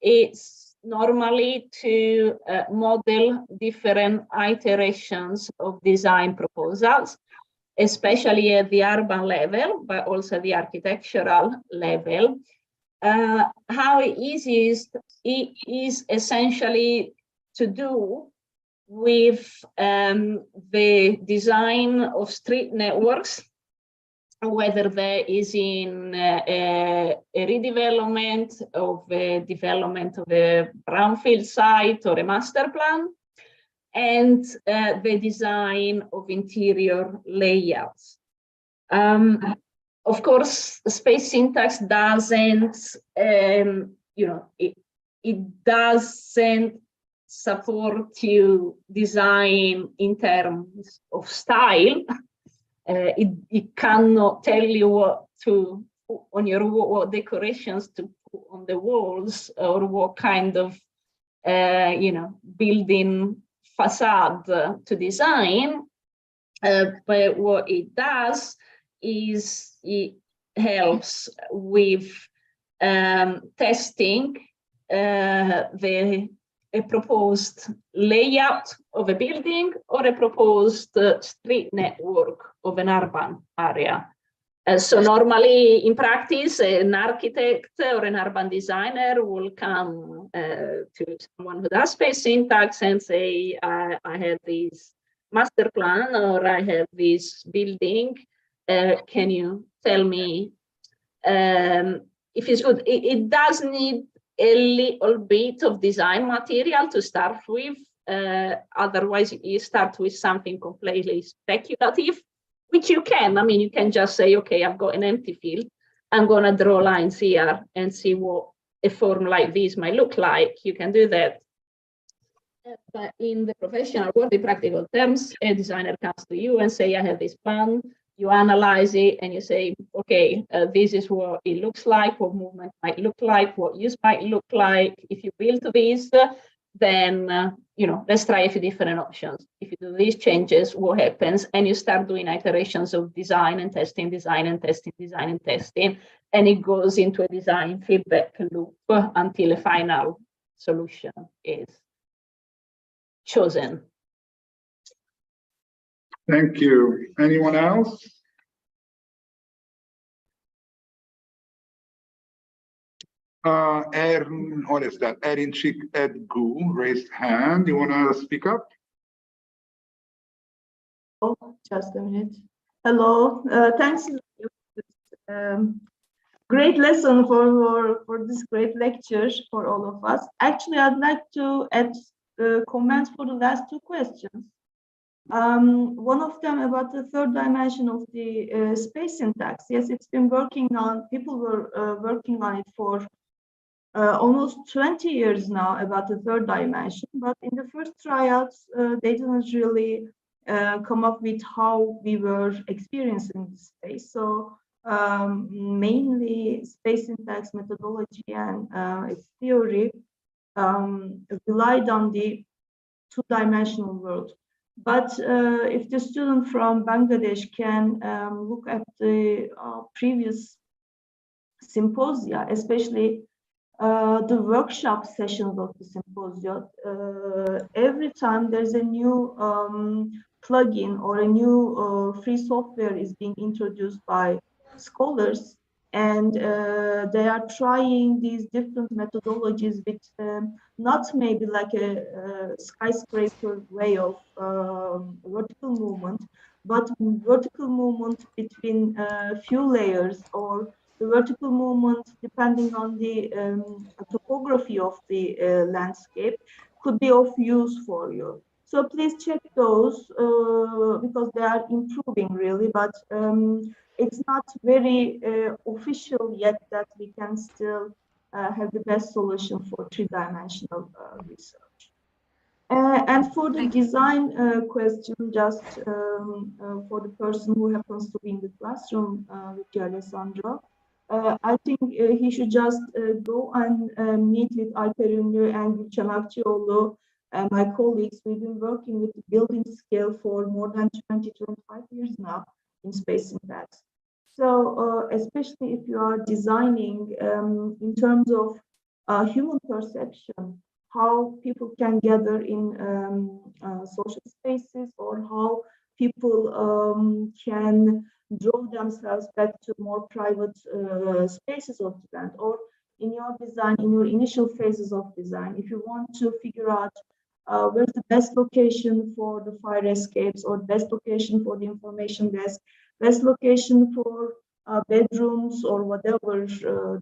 it's normally to model different iterations of design proposals, especially at the urban level, but also the architectural level. How it is used, it is essentially to do with the design of street networks, whether there is in a redevelopment of a development of a brownfield site or a master plan, and the design of interior layouts. Of course, space syntax doesn't, it doesn't support you design in terms of style. It cannot tell you what to put on your wall, what decorations to put on the walls, or what kind of building facade to design. But what it does is it helps with testing a proposed layout of a building or a proposed street network of an urban area. So normally in practice, an architect or an urban designer will come to someone who does space syntax and say, I have this master plan, or I have this building. Can you tell me if it's good? It does need a little bit of design material to start with. Otherwise, you start with something completely speculative, which you can. I mean, you can just say, okay, I've got an empty field. I'm going to draw lines here and see what a form like this might look like. You can do that. But in the professional world, in practical terms, a designer comes to you and say, I have this plan. You analyze it and you say, okay, this is what it looks like, what movement might look like, what use might look like. If you build this, then, let's try a few different options. If you do these changes, what happens? And you start doing iterations of design and testing, design and testing, design and testing. And it goes into a design feedback loop until a final solution is chosen. Thank you. Anyone else? What is that? Erinchik Edgu raised hand. You want to speak up? Oh, just a minute. Hello. Thanks. Great lesson for this great lecture for all of us. Actually, I'd like to add comments for the last two questions. One of them about the third dimension of the space syntax. Yes, it's been people were working on it for almost 20 years now about the third dimension, but in the first tryouts, they didn't really come up with how we were experiencing the space. So mainly space syntax methodology and its theory relied on the two-dimensional world. But if the student from Bangladesh can look at the previous symposia, especially the workshop sessions of the symposia, every time there's a new plugin or a new free software is being introduced by scholars, and they are trying these different methodologies with not maybe like a skyscraper way of vertical movement, but vertical movement between few layers, or the vertical movement depending on the topography of the landscape could be of use for you. So please check those because they are improving really, but it's not very official yet that we can still have the best solution for three-dimensional research. And for the design question, just for the person who happens to be in the classroom with you, Alessandro, I think he should just go and meet with Alper Ünlü and Gülçen Akçıoğlu, my colleagues. We've been working with the building scale for more than 20-25 years now in space syntax. So especially if you are designing in terms of human perception, how people can gather in social spaces, or how people can draw themselves back to more private spaces of the land, or in your design, in your initial phases of design, if you want to figure out where's the best location for the fire escapes, or best location for the information desk, best location for bedrooms, or whatever,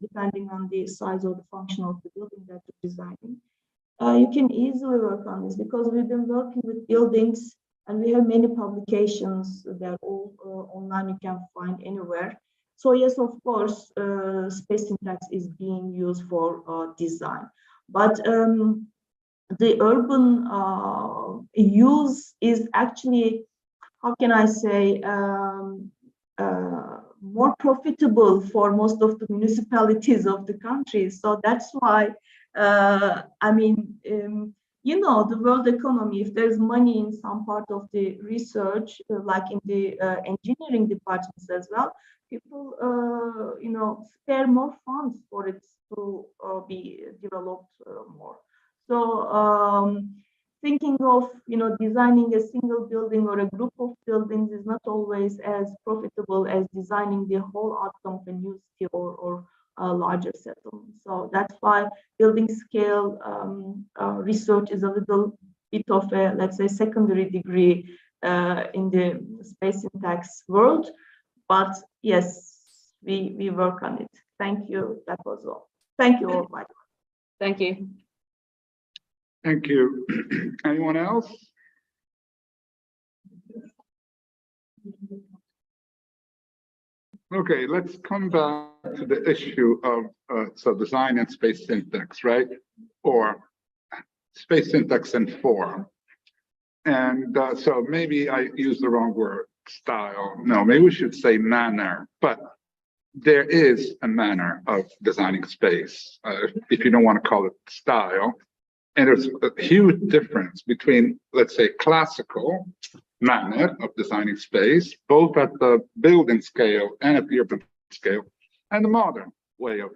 depending on the size or the function of the building that you're designing. You can easily work on this, because we've been working with buildings and we have many publications. They're all online, you can find anywhere. So yes, of course, space syntax is being used for design, but the urban use is actually, how can I say, more profitable for most of the municipalities of the country. So that's why, I mean, you know, the world economy, if there's money in some part of the research, like in the engineering departments as well, people, you know, spare more funds for it to be developed more. So thinking of, you know, designing a single building or a group of buildings is not always as profitable as designing the whole outcome of a new city or a larger settlement. So that's why building scale research is a little bit of a, let's say, secondary degree in the space syntax world. But yes, we work on it. Thank you. That was all. Thank you all. Bye. Thank you. Thank you. Anyone else? Okay, let's come back to the issue of so design and space syntax, right? Or space syntax and form. And so maybe I used the wrong word, style. No, maybe we should say manner, but there is a manner of designing space, if you don't want to call it style. And there's a huge difference between, let's say, classical manner of designing space, both at the building scale and at the urban scale, and the modern way of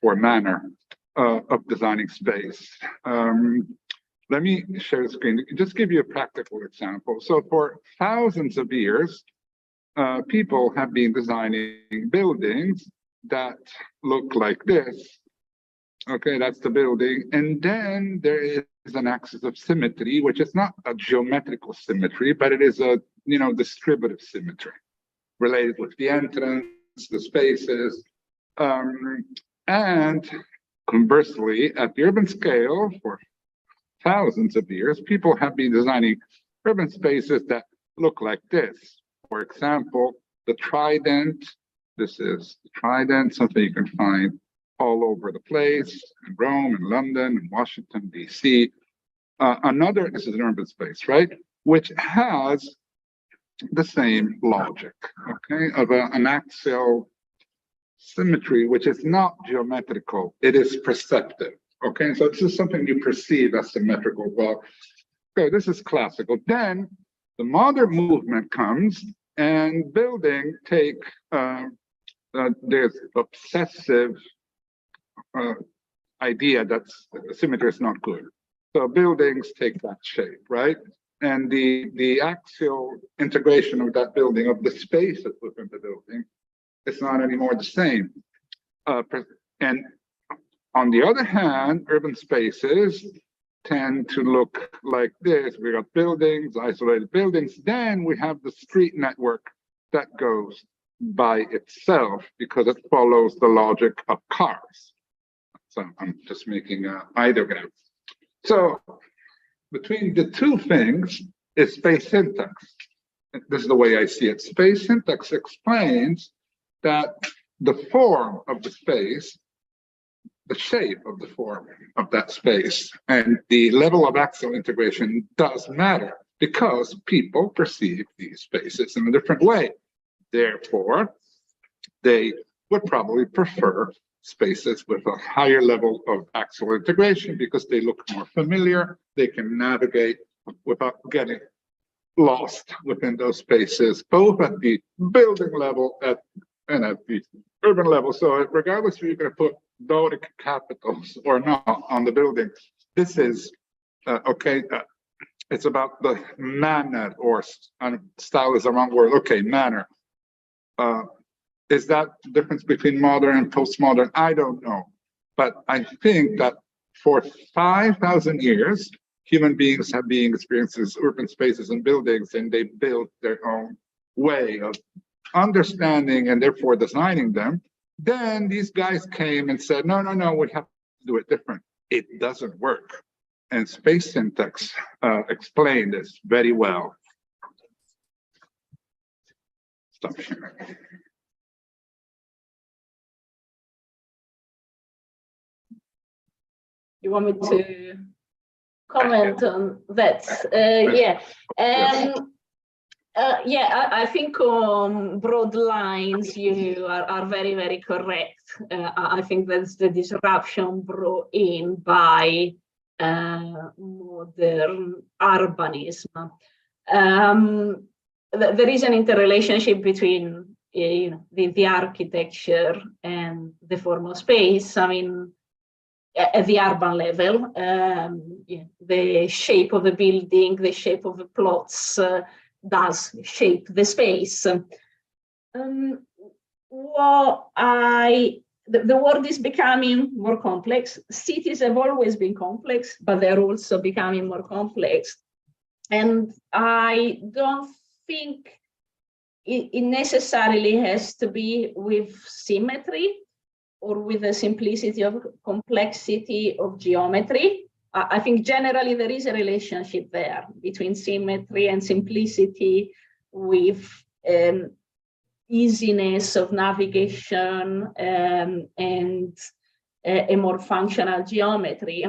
or manner of designing space. Let me share the screen. Just give you a practical example. So for thousands of years, people have been designing buildings that look like this. Okay, that's the building. And then there is an axis of symmetry, which is not a geometrical symmetry, but it is a, you know, distributive symmetry related with the entrance, the spaces. And conversely, at the urban scale, for thousands of years, people have been designing urban spaces that look like this. For example, the trident. This is the trident, something you can find all over the place, in Rome, in London, in Washington, DC. This is an urban space, right? Which has the same logic, okay, of an axial symmetry, which is not geometrical, it is perceptive, okay? So this is something you perceive as symmetrical. Well, okay, this is classical. Then the modern movement comes and building take, there's obsessive idea that symmetry is not good. So buildings take that shape, right? And the axial integration of that building, of the space that's within the building, is not anymore the same. And on the other hand, urban spaces tend to look like this. We got buildings, isolated buildings. Then we have the street network that goes by itself because it follows the logic of cars. So I'm just making an ideogram. So between the two things is space syntax. This is the way I see it. Space syntax explains that the form of the space the shape of the form of that space. And the level of axial integration does matter because people perceive these spaces in a different way. Therefore, they would probably prefer spaces with a higher level of axial integration because they look more familiar, they can navigate without getting lost within those spaces, both at the building level and at the urban level. So regardless if you're going to put Doric capitals or not on the building, this is okay. It's about the manner, or style is the wrong word. Okay, manner. Is that the difference between modern and postmodern? I don't know. But I think that for 5,000 years, human beings have been experiencing urban spaces and buildings, and they built their own way of understanding and therefore designing them. Then these guys came and said, no, we have to do it different. It doesn't work. And space syntax explained this very well. Stop sharing. You want me to comment on that? Yeah. I think on broad lines you are very, very correct. I think that's the disruption brought in by modern urbanism. There is an interrelationship between the architecture and the form of space. I mean, at the urban level, the shape of the building, the shape of the plots does shape the space. The world is becoming more complex. Cities have always been complex, but they're also becoming more complex. And I don't think it necessarily has to be with symmetry or with the simplicity of complexity of geometry. I think generally there is a relationship there between symmetry and simplicity with easiness of navigation and a more functional geometry.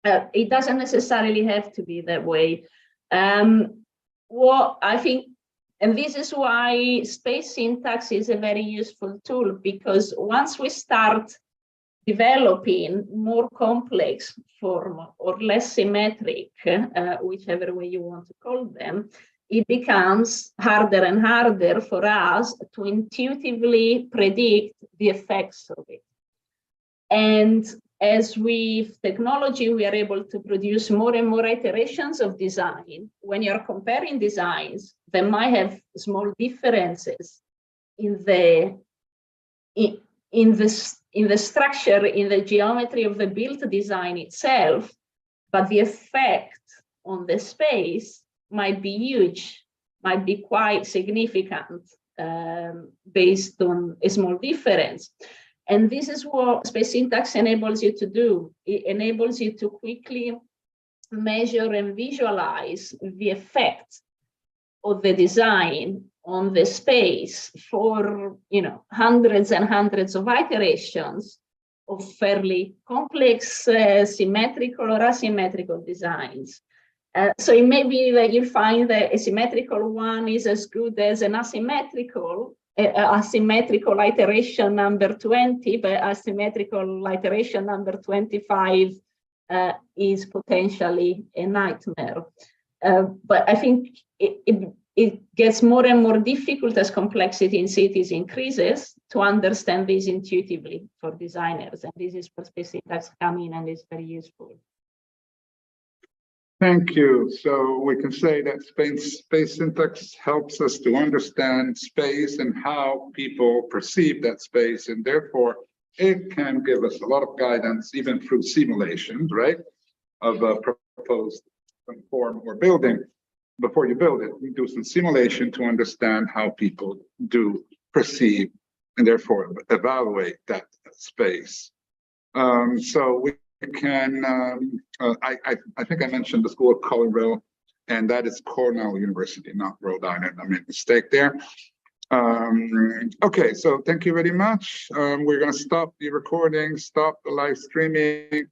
It doesn't necessarily have to be that way. What I think, and this is why space syntax is a very useful tool, because once we start developing more complex form or less symmetric, whichever way you want to call them, it becomes harder and harder for us to intuitively predict the effects of it. And as with technology, we are able to produce more and more iterations of design. When you're comparing designs, they might have small differences in the structure, in the geometry of the built design itself, but the effect on the space might be huge, might be quite significant based on a small difference. And this is what space syntax enables you to do. It enables you to quickly measure and visualize the effect of the design on the space for hundreds and hundreds of iterations of fairly complex symmetrical or asymmetrical designs. So it may be that you find that a symmetrical one is as good as an asymmetrical iteration number 20, but asymmetrical iteration number 25 is potentially a nightmare. But I think it gets more and more difficult as complexity in cities increases to understand this intuitively for designers. And this is where space syntax comes in and is very useful. Thank you. So we can say that space syntax helps us to understand space and how people perceive that space, and therefore it can give us a lot of guidance, even through simulations, right, of a proposed form or building. Before you build it, you do some simulation to understand how people do perceive and therefore evaluate that space. So we can, I think I mentioned the School of Colorville, and that is Cornell University, not Rhode Island. I made a mistake there. Okay, so thank you very much. We're going to stop the recording, stop the live streaming.